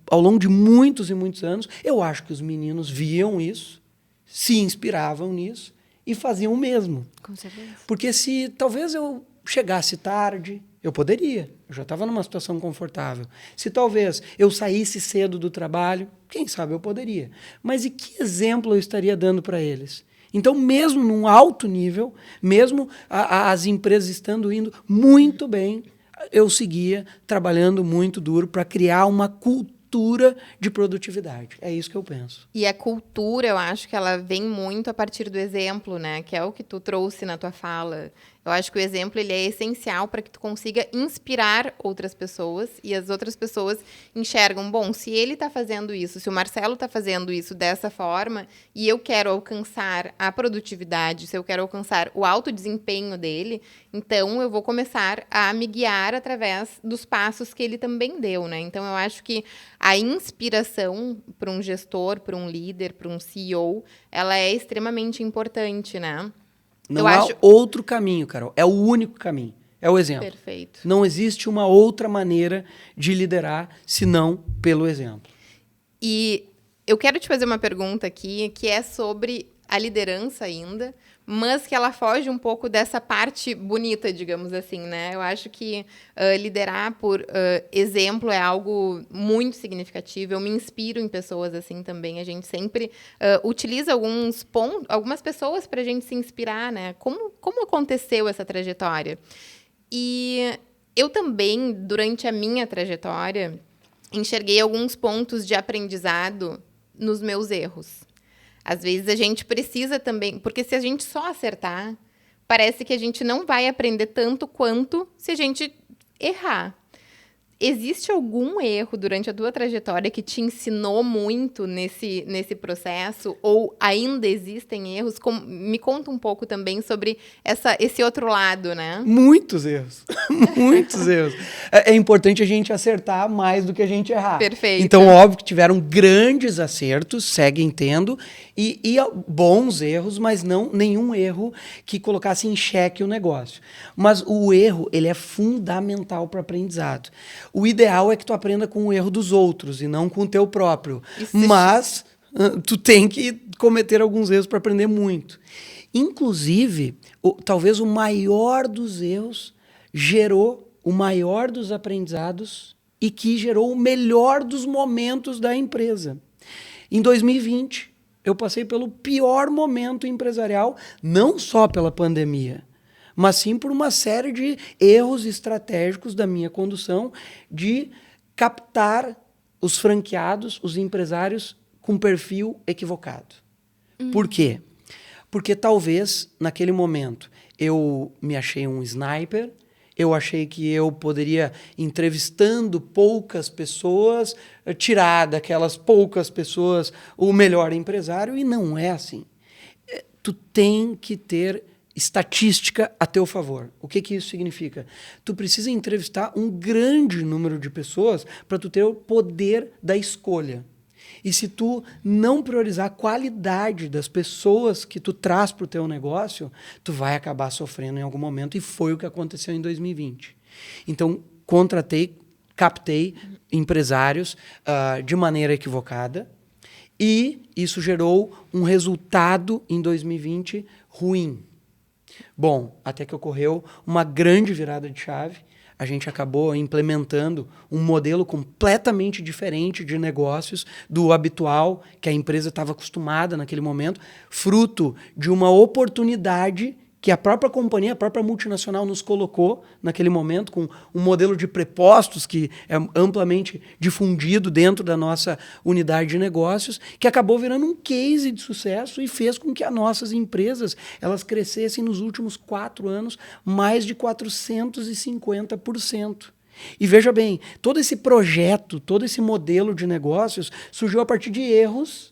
Ao longo de muitos e muitos anos, eu acho que os meninos viam isso. se inspiravam nisso e faziam o mesmo. Com certeza. Porque se talvez eu chegasse tarde, eu poderia. Eu já estava numa situação confortável. Se talvez eu saísse cedo do trabalho, quem sabe eu poderia. Mas e que exemplo eu estaria dando para eles? Então, mesmo num alto nível, mesmo as empresas estando indo muito bem, eu seguia trabalhando muito duro para criar uma cultura de produtividade. É isso que eu penso. E a cultura, eu acho que ela vem muito a partir do exemplo, né? Que é o que tu trouxe na tua fala. Eu acho que o exemplo ele é essencial para que tu consiga inspirar outras pessoas e as outras pessoas enxergam, bom, se ele está fazendo isso, se o Marcelo está fazendo isso dessa forma e eu quero alcançar a produtividade, se eu quero alcançar o alto desempenho dele, então eu vou começar a me guiar através dos passos que ele também deu, né? Então eu acho que a inspiração para um gestor, para um líder, para um CEO, ela é extremamente importante, né? Não há outro caminho, Carol. É o único caminho. É o exemplo. Perfeito. Não existe uma outra maneira de liderar senão pelo exemplo. E eu quero te fazer uma pergunta aqui, que é sobre a liderança ainda, mas que ela foge um pouco dessa parte bonita, digamos assim, né? Eu acho que liderar por exemplo é algo muito significativo. Eu me inspiro em pessoas assim também. A gente sempre utiliza algumas pessoas para a gente se inspirar, né? Como aconteceu essa trajetória? E eu também, durante a minha trajetória, enxerguei alguns pontos de aprendizado nos meus erros. Às vezes a gente precisa também, porque se a gente só acertar, parece que a gente não vai aprender tanto quanto se a gente errar. Existe algum erro durante a tua trajetória que te ensinou muito nesse processo? Ou ainda existem erros? Me conta um pouco também sobre esse outro lado, né? Muitos erros. Muitos erros. É importante a gente acertar mais do que a gente errar. Perfeito. Então, óbvio que tiveram grandes acertos, seguem tendo, e bons erros, mas não nenhum erro que colocasse em xeque o negócio. Mas o erro, ele é fundamental para o aprendizado. O ideal é que tu aprenda com o erro dos outros e não com o teu próprio. Mas tu tem que cometer alguns erros para aprender muito. Inclusive, talvez o maior dos erros gerou o maior dos aprendizados e que gerou o melhor dos momentos da empresa. Em 2020, eu passei pelo pior momento empresarial, não só pela pandemia, mas sim por uma série de erros estratégicos da minha condução de captar os franqueados, os empresários com perfil equivocado. Por quê? Porque talvez, naquele momento, eu me achei um sniper, eu achei que eu poderia, entrevistando poucas pessoas, tirar daquelas poucas pessoas o melhor empresário, e não é assim. Tu tem que ter estatística a teu favor. O que isso significa? Tu precisa entrevistar um grande número de pessoas para tu ter o poder da escolha. E se tu não priorizar a qualidade das pessoas que tu traz para o teu negócio, tu vai acabar sofrendo em algum momento, e foi o que aconteceu em 2020. Então, captei empresários de maneira equivocada, e isso gerou um resultado em 2020 ruim. Bom, até que ocorreu uma grande virada de chave. A gente acabou implementando um modelo completamente diferente de negócios do habitual que a empresa estava acostumada naquele momento, fruto de uma oportunidade que a própria companhia, a própria multinacional nos colocou naquele momento, com um modelo de prepostos que é amplamente difundido dentro da nossa unidade de negócios, que acabou virando um case de sucesso e fez com que as nossas empresas elas crescessem nos últimos 4 anos mais de 450%. E veja bem, todo esse projeto, todo esse modelo de negócios surgiu a partir de erros,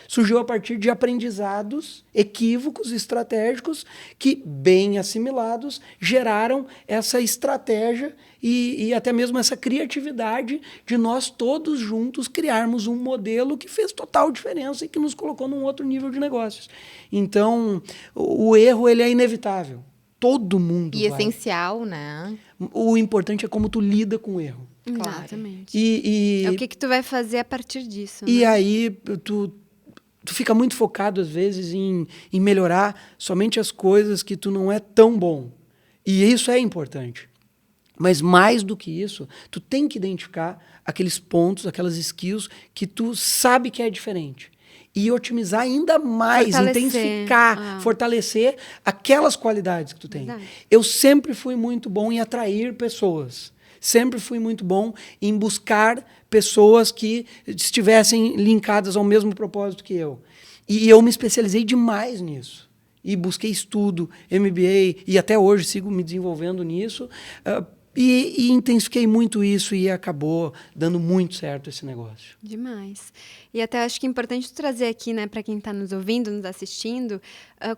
surgiu a partir de aprendizados, equívocos estratégicos que, bem assimilados, geraram essa estratégia e até mesmo essa criatividade de nós todos juntos criarmos um modelo que fez total diferença e que nos colocou num outro nível de negócios. Então, o erro ele é inevitável. Todo mundo vai. Essencial, né? O importante é como tu lida com o erro. Exatamente. E é o que tu vai fazer a partir disso. E né? aí, tu fica muito focado, às vezes, em melhorar somente as coisas que tu não é tão bom. E isso é importante. Mas mais do que isso, tu tem que identificar aqueles pontos, aquelas skills que tu sabe que é diferente. E otimizar ainda mais, intensificar, fortalecer aquelas qualidades que tu tem. Verdade. Eu sempre fui muito bom em atrair pessoas. Sempre fui muito bom em buscar pessoas que estivessem linkadas ao mesmo propósito que eu. E eu me especializei demais nisso. E busquei estudo, MBA, e até hoje sigo me desenvolvendo nisso. E intensifiquei muito isso e acabou dando muito certo esse negócio. Demais. E até acho que é importante trazer aqui, né, para quem está nos ouvindo, nos assistindo,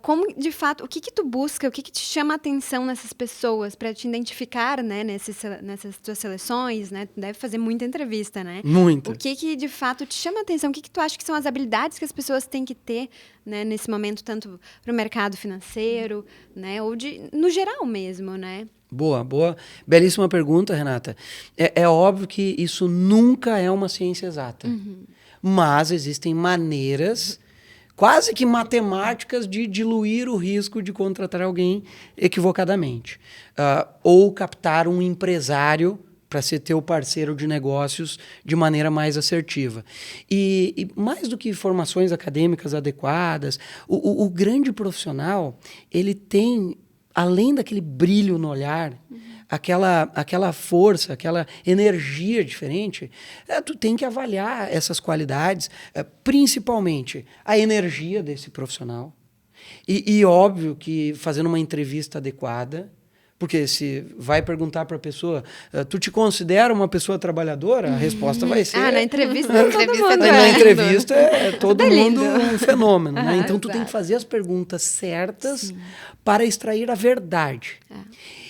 como, de fato, o que tu busca, o que te chama a atenção nessas pessoas para te identificar, né, nessas tuas seleções, né? Tu deve fazer muita entrevista, né? Muito. O que de fato te chama a atenção? O que tu acha que são as habilidades que as pessoas têm que ter, né, nesse momento, tanto para o mercado financeiro, né, ou no geral mesmo, né? Boa. Belíssima pergunta, Renata. É óbvio que isso nunca é uma ciência exata. Mas existem maneiras quase que matemáticas de diluir o risco de contratar alguém equivocadamente. Ou captar um empresário para ser teu parceiro de negócios de maneira mais assertiva. E mais do que formações acadêmicas adequadas, o grande profissional, ele tem, além daquele brilho no olhar, aquela força, aquela energia diferente, tu tem que avaliar essas qualidades, principalmente a energia desse profissional. E óbvio que fazendo uma entrevista adequada, porque se vai perguntar para a pessoa, tu te considera uma pessoa trabalhadora? A resposta vai ser... na entrevista todo mundo Na entrevista todo mundo lindo. um fenômeno. Né? Então, tu Exato. tem que fazer as perguntas certas para extrair a verdade.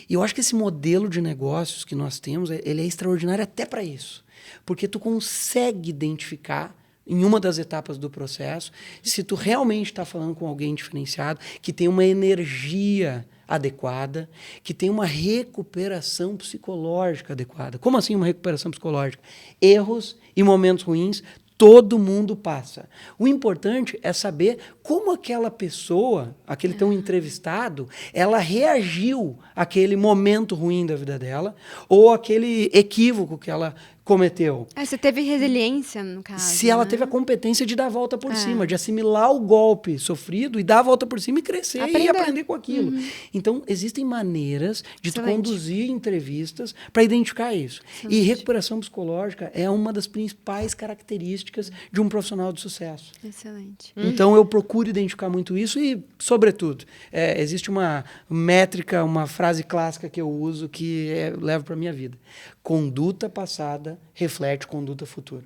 E eu acho que esse modelo de negócios que nós temos, ele é extraordinário até para isso. Porque tu consegue identificar em uma das etapas do processo se tu realmente está falando com alguém diferenciado, que tem uma energia adequada, que tem uma recuperação psicológica adequada. Como assim uma recuperação psicológica? Erros e momentos ruins todo mundo passa. O importante é saber como aquela pessoa, aquele teu entrevistado, ela reagiu àquele momento ruim da vida dela ou aquele equívoco que ela cometeu. Você teve resiliência, no caso. Se ela teve a competência de dar a volta por cima, de assimilar o golpe sofrido e dar a volta por cima e crescer e aprender com aquilo. Então, existem maneiras de tu conduzir entrevistas para identificar isso. E recuperação psicológica é uma das principais características de um profissional de sucesso. Excelente. Então, eu procuro identificar muito isso e, sobretudo, existe uma métrica, uma frase clássica que eu uso que levo para a minha vida. Conduta passada reflete conduta futura.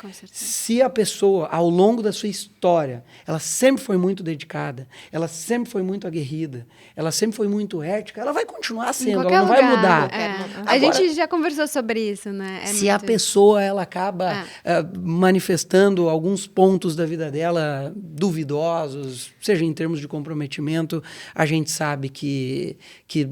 Com certeza. Se a pessoa, ao longo da sua história, ela sempre foi muito dedicada, ela sempre foi muito aguerrida, ela sempre foi muito ética, ela vai continuar sendo, ela não vai mudar. A gente já conversou sobre isso, né? Se a pessoa ela acaba manifestando alguns pontos da vida dela duvidosos, seja em termos de comprometimento, a gente sabe que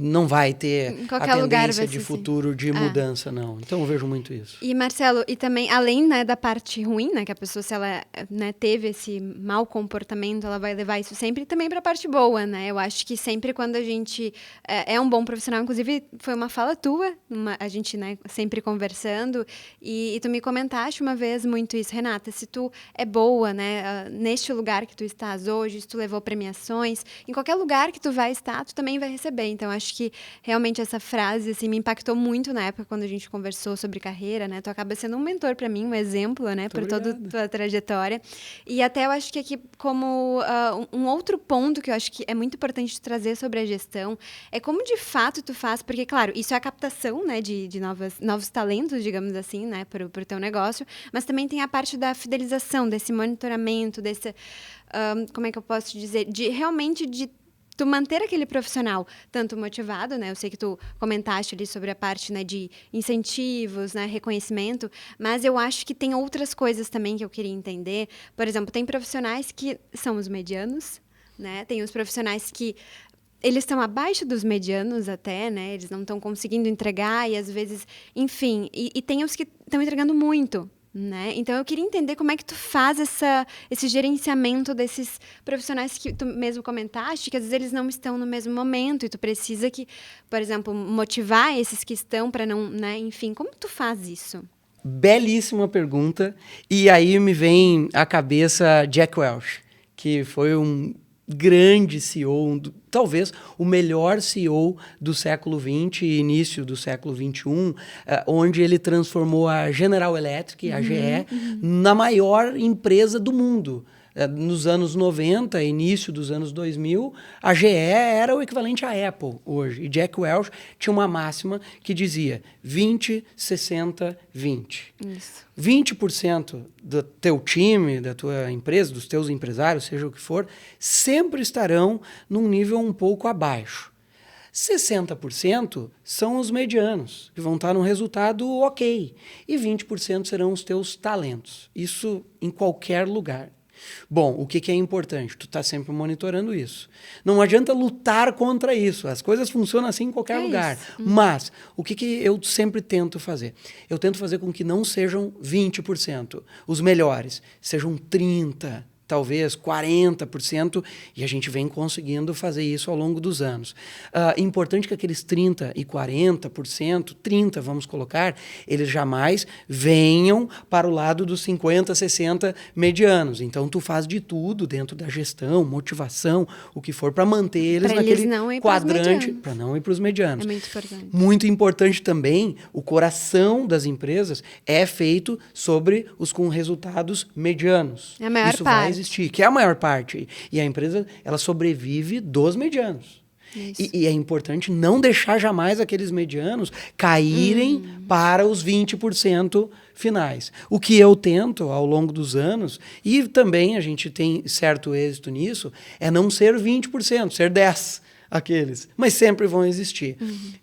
não vai ter a tendência de futuro de mudança, não. Então eu vejo muito isso. E, Marcelo, e também, além, né, da parte ruim, né, que a pessoa, se ela, né, teve esse mau comportamento, ela vai levar isso sempre também para a parte boa, né? Eu acho que sempre quando a gente é um bom profissional, inclusive foi uma fala tua, a gente, né, sempre conversando, e tu me comentaste uma vez muito isso, Renata, se tu é boa, né, neste lugar que tu estás hoje, se tu levou premiações, em qualquer lugar que tu vai estar, tu também vai receber. Então, acho que realmente essa frase, assim, me impactou muito na época quando a gente conversou sobre carreira, né? Tu acaba sendo um mentor para mim, um exemplo, né, por toda a tua trajetória. E até eu acho que aqui, como um outro ponto que eu acho que é muito importante trazer sobre a gestão, é como de fato tu faz, porque, claro, isso é a captação, né, de novos talentos, digamos assim, né, para o teu negócio, mas também tem a parte da fidelização, desse monitoramento, desse, como é que eu posso te dizer, de realmente de tu manter aquele profissional tanto motivado, né? Eu sei que tu comentaste ali sobre a parte, né, de incentivos, né, reconhecimento, mas eu acho que tem outras coisas também que eu queria entender. Por exemplo, tem profissionais que são os medianos, né? Tem os profissionais que eles estão abaixo dos medianos até, né? Eles não estão conseguindo entregar e às vezes, enfim, e tem os que estão entregando muito, né? Então, eu queria entender como é que tu faz esse gerenciamento desses profissionais que tu mesmo comentaste, que às vezes eles não estão no mesmo momento e tu precisa que, por exemplo, motivar esses que estão para não, né? Enfim, como tu faz isso? Belíssima pergunta. E aí me vem à cabeça Jack Welch, que foi um grande CEO, talvez o melhor CEO do século XX e início do século XXI, onde ele transformou a General Electric, a GE, na maior empresa do mundo. Nos anos 90, início dos anos 2000, a GE era o equivalente à Apple hoje. E Jack Welch tinha uma máxima que dizia 20, 60, 20. Isso. 20% do teu time, da tua empresa, dos teus empresários, seja o que for, sempre estarão num nível um pouco abaixo. 60% são os medianos, que vão estar num resultado ok. E 20% serão os teus talentos. Isso em qualquer lugar. Bom, o que é importante? Tu está sempre monitorando isso. Não adianta lutar contra isso. As coisas funcionam assim em qualquer lugar. Mas, o que eu sempre tento fazer? Eu tento fazer com que não sejam 20% os melhores, sejam 30%. Talvez 40%, e a gente vem conseguindo fazer isso ao longo dos anos. Importante que aqueles 30% e 40%, 30% vamos colocar, eles jamais venham para o lado dos 50%, 60% medianos. Então, tu faz de tudo dentro da gestão, motivação, o que for, para manter eles pra naquele eles quadrante, para não ir para os medianos. É muito importante. Muito importante também, o coração das empresas é feito sobre os com resultados medianos. É a maior Isso vai parte. existir, que é a maior parte. E a empresa, ela sobrevive dos medianos. E é importante não deixar jamais aqueles medianos caírem para os 20% finais. O que eu tento ao longo dos anos, e também a gente tem certo êxito nisso, é não ser 20%, ser 10%. Aqueles, mas sempre vão existir.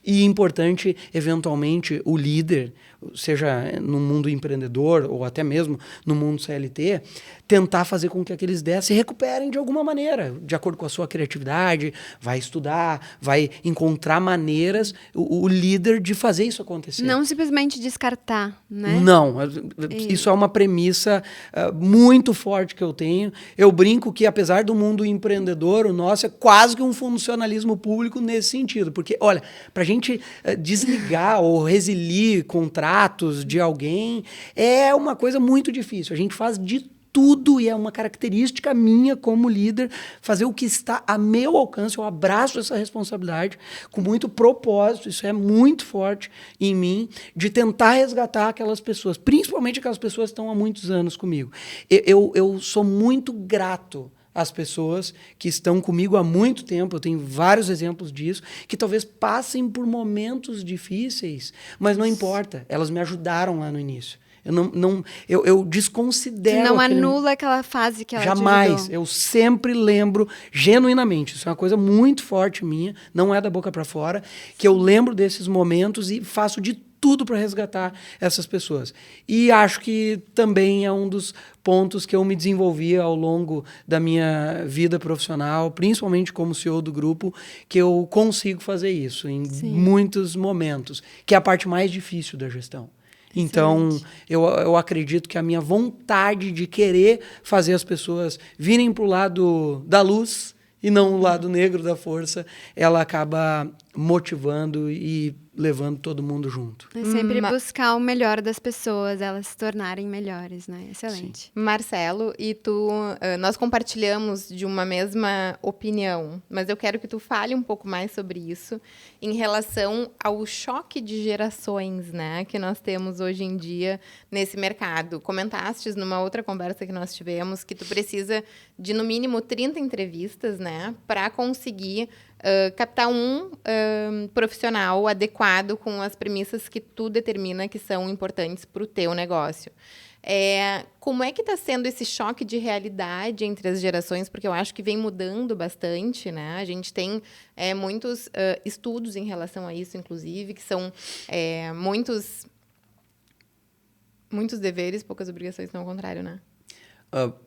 E é importante, eventualmente, o líder, seja no mundo empreendedor ou até mesmo no mundo CLT, tentar fazer com que aqueles 10 se recuperem de alguma maneira, de acordo com a sua criatividade, vai estudar, vai encontrar maneiras, o líder de fazer isso acontecer. Não simplesmente descartar, né? Não, isso é uma premissa muito forte que eu tenho. Eu brinco que, apesar do mundo empreendedor, o nosso é quase que um funcionalismo público nesse sentido. Porque, olha, para a gente desligar ou resilir contratos de alguém é uma coisa muito difícil. A gente faz de tudo, e é uma característica minha como líder, fazer o que está a meu alcance. Eu abraço essa responsabilidade com muito propósito, isso é muito forte em mim, de tentar resgatar aquelas pessoas, principalmente aquelas pessoas que estão há muitos anos comigo. Eu sou muito grato às pessoas que estão comigo há muito tempo, eu tenho vários exemplos disso, que talvez passem por momentos difíceis, mas não importa, elas me ajudaram lá no início. Eu desconsidero. Não anula aquela fase que ela jamais. te ajudou. Eu sempre lembro genuinamente. Isso é uma coisa muito forte minha, não é da boca para fora, que eu lembro desses momentos e faço de tudo para resgatar essas pessoas. E acho que também é um dos pontos que eu me desenvolvi ao longo da minha vida profissional, principalmente como CEO do grupo, que eu consigo fazer isso em muitos momentos, que é a parte mais difícil da gestão. Então, eu acredito que a minha vontade de querer fazer as pessoas virem para o lado da luz e não o lado negro da força, ela acaba motivando e levando todo mundo junto. É sempre buscar o melhor das pessoas, elas se tornarem melhores, né? Excelente. Sim. Marcelo, e tu, nós compartilhamos de uma mesma opinião, mas eu quero que tu fale um pouco mais sobre isso em relação ao choque de gerações, né, que nós temos hoje em dia nesse mercado. Comentaste numa outra conversa que nós tivemos que tu precisa de, no mínimo, 30 entrevistas, né, para conseguir captar um profissional adequado com as premissas que tu determina que são importantes para o teu negócio. Como é que está sendo esse choque de realidade entre as gerações? Porque eu acho que vem mudando bastante, né? A gente tem muitos estudos em relação a isso, inclusive, que são muitos deveres, poucas obrigações, não ao contrário, né?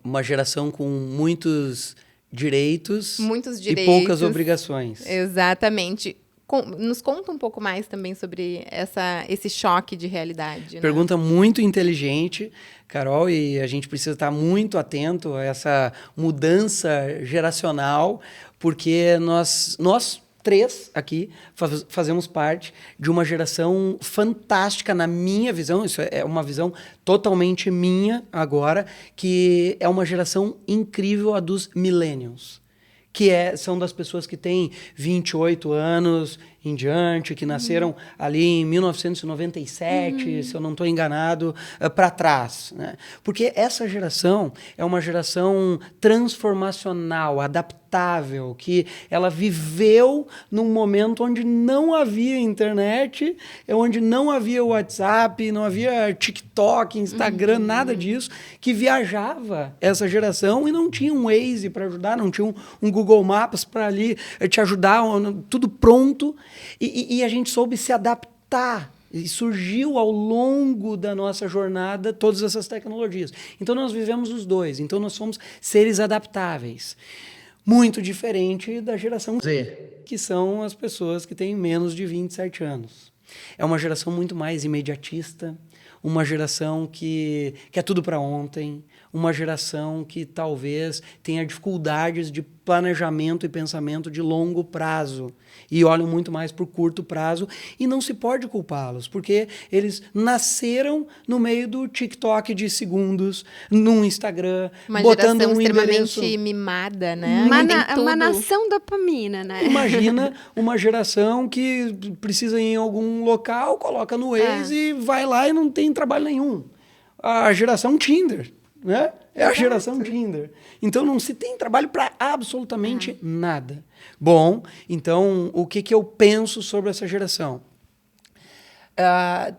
Uma geração com muitos direitos e poucas obrigações. Exatamente. Nos conta um pouco mais também sobre esse choque de realidade. Pergunta muito inteligente, Carol, e a gente precisa estar muito atento a essa mudança geracional, porque nós três aqui fazemos parte de uma geração fantástica, na minha visão, isso é uma visão totalmente minha agora, que é uma geração incrível, a dos millennials, que são das pessoas que têm 28 anos em diante, que nasceram ali em 1997, se eu não estou enganado, para trás, né? Porque essa geração é uma geração transformacional, adaptável, que ela viveu num momento onde não havia internet, onde não havia WhatsApp, não havia TikTok, Instagram, nada disso, que viajava essa geração e não tinha um Waze para ajudar, não tinha um Google Maps para ali te ajudar, tudo pronto. E a gente soube se adaptar. E surgiu ao longo da nossa jornada todas essas tecnologias. Então nós vivemos os dois. Então nós somos seres adaptáveis. Muito diferente da geração Z, que são as pessoas que têm menos de 27 anos. É uma geração muito mais imediatista, uma geração que quer tudo para ontem, uma geração que talvez tenha dificuldades de planejamento e pensamento de longo prazo e olham muito mais para o curto prazo, e não se pode culpá-los, porque eles nasceram no meio do TikTok de segundos, no Instagram, uma botando geração um endereço extremamente mimada, né? Uma nação dopamina, né? Imagina uma geração que precisa ir em algum local, coloca no Waze e vai lá e não tem trabalho nenhum. A geração Tinder, né? É a geração Tinder. Então não se tem trabalho para absolutamente nada. Bom, então o que eu penso sobre essa geração?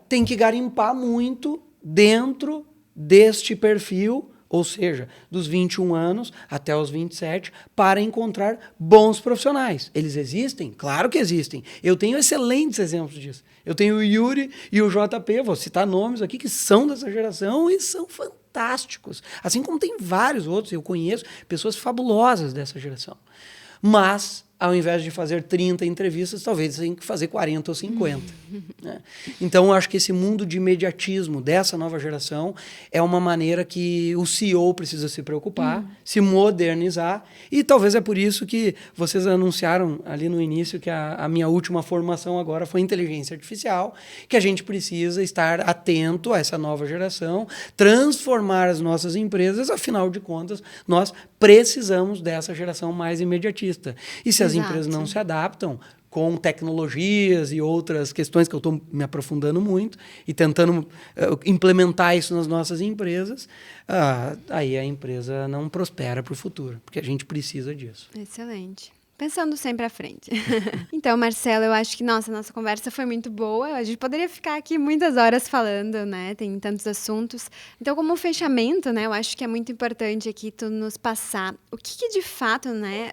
Tem que garimpar muito dentro deste perfil, ou seja, dos 21 anos até os 27, para encontrar bons profissionais. Eles existem? Claro que existem. Eu tenho excelentes exemplos disso. Eu tenho o Yuri e o JP, vou citar nomes aqui, que são dessa geração e são fantásticos. Assim como tem vários outros, eu conheço pessoas fabulosas dessa geração. Mas, ao invés de fazer 30 entrevistas, talvez tenha que fazer 40 ou 50. Né? Então, eu acho que esse mundo de imediatismo dessa nova geração é uma maneira que o CEO precisa se preocupar, se modernizar, e talvez é por isso que vocês anunciaram ali no início que a minha última formação agora foi inteligência artificial, que a gente precisa estar atento a essa nova geração, transformar as nossas empresas, afinal de contas, nós precisamos dessa geração mais imediatista. E se as empresas não se adaptam com tecnologias e outras questões que eu estou me aprofundando muito e tentando implementar isso nas nossas empresas, aí a empresa não prospera para o futuro, porque a gente precisa disso. Excelente. Pensando sempre à frente. Então, Marcelo, eu acho que, nossa conversa foi muito boa. A gente poderia ficar aqui muitas horas falando, né? Tem tantos assuntos. Então, como fechamento, né? Eu acho que é muito importante aqui tu nos passar o que de fato, né?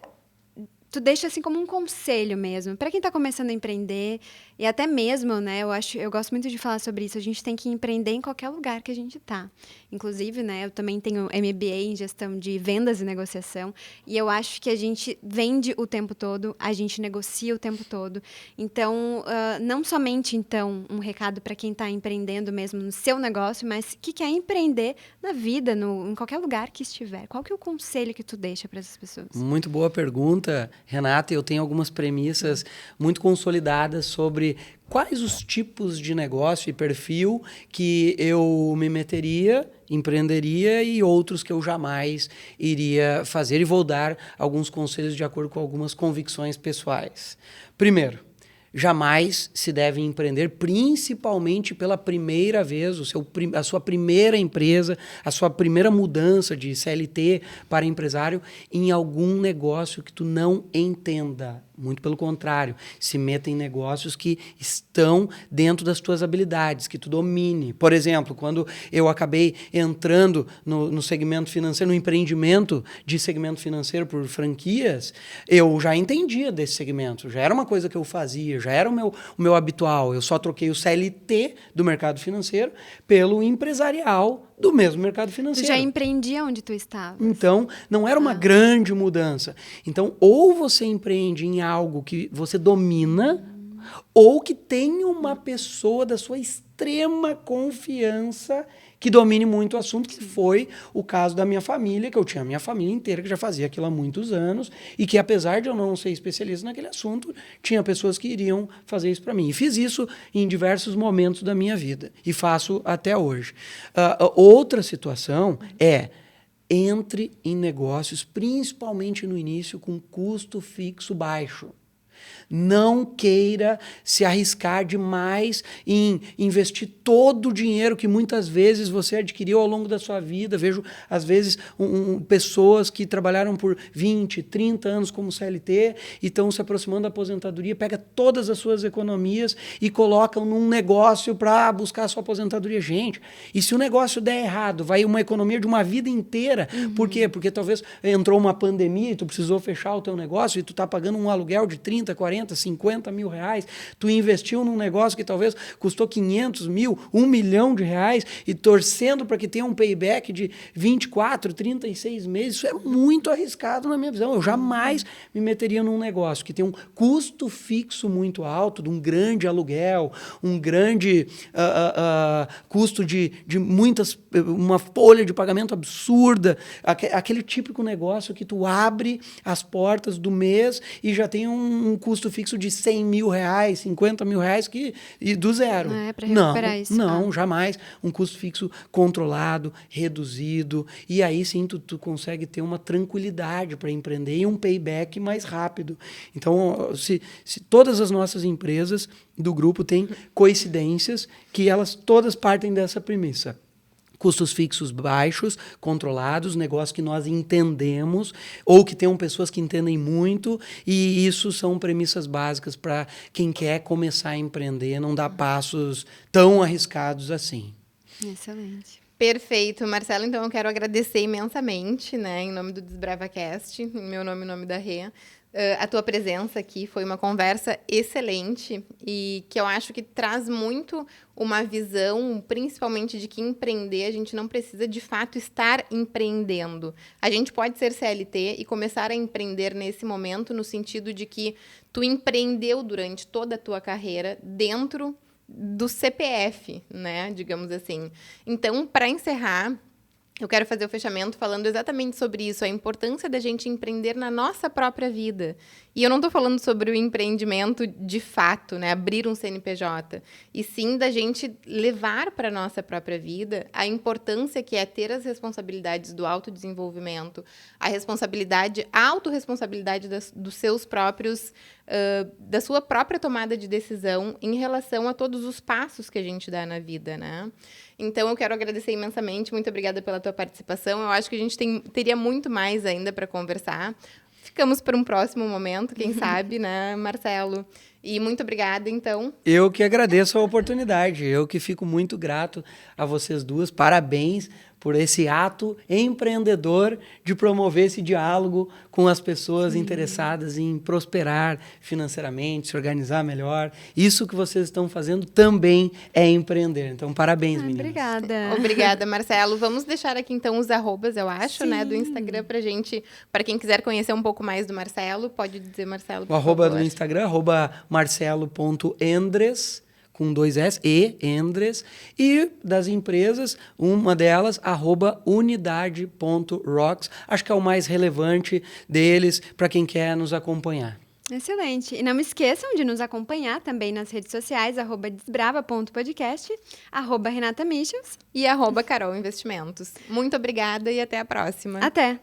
Tu deixa assim como um conselho mesmo, para quem está começando a empreender, e até mesmo, né, eu gosto muito de falar sobre isso, a gente tem que empreender em qualquer lugar que a gente está. Inclusive, né, eu também tenho MBA em gestão de vendas e negociação, e eu acho que a gente vende o tempo todo, a gente negocia o tempo todo. Então, não somente, então, um recado para quem está empreendendo mesmo no seu negócio, mas que quer empreender na vida, em qualquer lugar que estiver. Qual que é o conselho que tu deixa para essas pessoas? Muito boa pergunta, Renata. Eu tenho algumas premissas muito consolidadas sobre quais os tipos de negócio e perfil que eu me meteria, empreenderia, e outros que eu jamais iria fazer. E vou dar alguns conselhos de acordo com algumas convicções pessoais. Primeiro, jamais se deve empreender, principalmente pela primeira vez, a sua primeira empresa, a sua primeira mudança de CLT para empresário, em algum negócio que tu não entenda. Muito pelo contrário, se meta em negócios que estão dentro das tuas habilidades, que tu domine. Por exemplo, quando eu acabei entrando no segmento financeiro, no empreendimento de segmento financeiro por franquias, eu já entendia desse segmento, já era uma coisa que eu fazia, já era o meu habitual. Eu só troquei o CLT do mercado financeiro pelo empresarial do mesmo mercado financeiro. Tu já empreendia onde tu estava. Então, não era uma grande mudança. Então, ou você empreende em algo que você domina, ou que tenha uma pessoa da sua extrema confiança que domine muito o assunto, que foi o caso da minha família, que eu tinha a minha família inteira que já fazia aquilo há muitos anos e que, apesar de eu não ser especialista naquele assunto, tinha pessoas que iriam fazer isso para mim. E fiz isso em diversos momentos da minha vida e faço até hoje. Outra situação é: entre em negócios, principalmente no início, com custo fixo baixo. Não queira se arriscar demais em investir todo o dinheiro que muitas vezes você adquiriu ao longo da sua vida. Vejo, às vezes, pessoas que trabalharam por 20, 30 anos como CLT e estão se aproximando da aposentadoria, pega todas as suas economias e colocam num negócio para buscar a sua aposentadoria. Gente, e se o negócio der errado, vai uma economia de uma vida inteira. Por quê? Porque talvez entrou uma pandemia e tu precisou fechar o teu negócio e tu está pagando um aluguel de 30, 40, 50 mil reais, tu investiu num negócio que talvez custou 500 mil, 1 milhão de reais e torcendo para que tenha um payback de 24, 36 meses, isso é muito arriscado na minha visão. Eu jamais me meteria num negócio que tem um custo fixo muito alto, de um grande aluguel, um grande custo de uma folha de pagamento absurda, aquele típico negócio que tu abre as portas do mês e já tem um custo fixo de 100 mil reais, 50 mil reais e do zero. Não é para recuperar isso. Não, jamais. Um custo fixo controlado, reduzido, e aí sim tu consegue ter uma tranquilidade para empreender e um payback mais rápido. Então, se todas as nossas empresas do grupo têm coincidências que elas todas partem dessa premissa. Custos fixos baixos, controlados, negócios que nós entendemos ou que tenham pessoas que entendem muito, e isso são premissas básicas para quem quer começar a empreender, não dar passos tão arriscados assim. Excelente. Perfeito, Marcelo. Então, eu quero agradecer imensamente, né, em nome do DesbravaCast, em meu nome e nome da Rê, a tua presença aqui. Foi uma conversa excelente e que eu acho que traz muito uma visão, principalmente de que empreender, a gente não precisa, de fato, estar empreendendo. A gente pode ser CLT e começar a empreender nesse momento, no sentido de que tu empreendeu durante toda a tua carreira dentro do CPF, né, digamos assim. Então, para encerrar, eu quero fazer o fechamento falando exatamente sobre isso, a importância da gente empreender na nossa própria vida. E eu não estou falando sobre o empreendimento de fato, né, abrir um CNPJ, e sim da gente levar para a nossa própria vida a importância que é ter as responsabilidades do autodesenvolvimento, a autorresponsabilidade dos seus próprios, da sua própria tomada de decisão em relação a todos os passos que a gente dá na vida, né? Então, eu quero agradecer imensamente. Muito obrigada pela tua participação. Eu acho que a gente teria muito mais ainda para conversar. Ficamos para um próximo momento, quem sabe, né, Marcelo? E muito obrigada, então. Eu que agradeço a oportunidade. Eu que fico muito grato a vocês duas. Parabéns por esse ato empreendedor de promover esse diálogo com as pessoas interessadas em prosperar financeiramente, se organizar melhor. Isso que vocês estão fazendo também é empreender. Então, parabéns, meninas. Obrigada. Obrigada, Marcelo. Vamos deixar aqui, então, os arrobas, eu acho, né, do Instagram para quem quiser conhecer um pouco mais do Marcelo. Pode dizer, Marcelo, por O arroba favor. do Instagram, marcelo.endres, com 2 S, Endres, e das empresas, uma delas, @unidade.rocks. Acho que é o mais relevante deles para quem quer nos acompanhar. Excelente. E não esqueçam de nos acompanhar também nas redes sociais, @desbrava.podcast, @Renata Michels. E @Carol Investimentos. Muito obrigada e até a próxima. Até!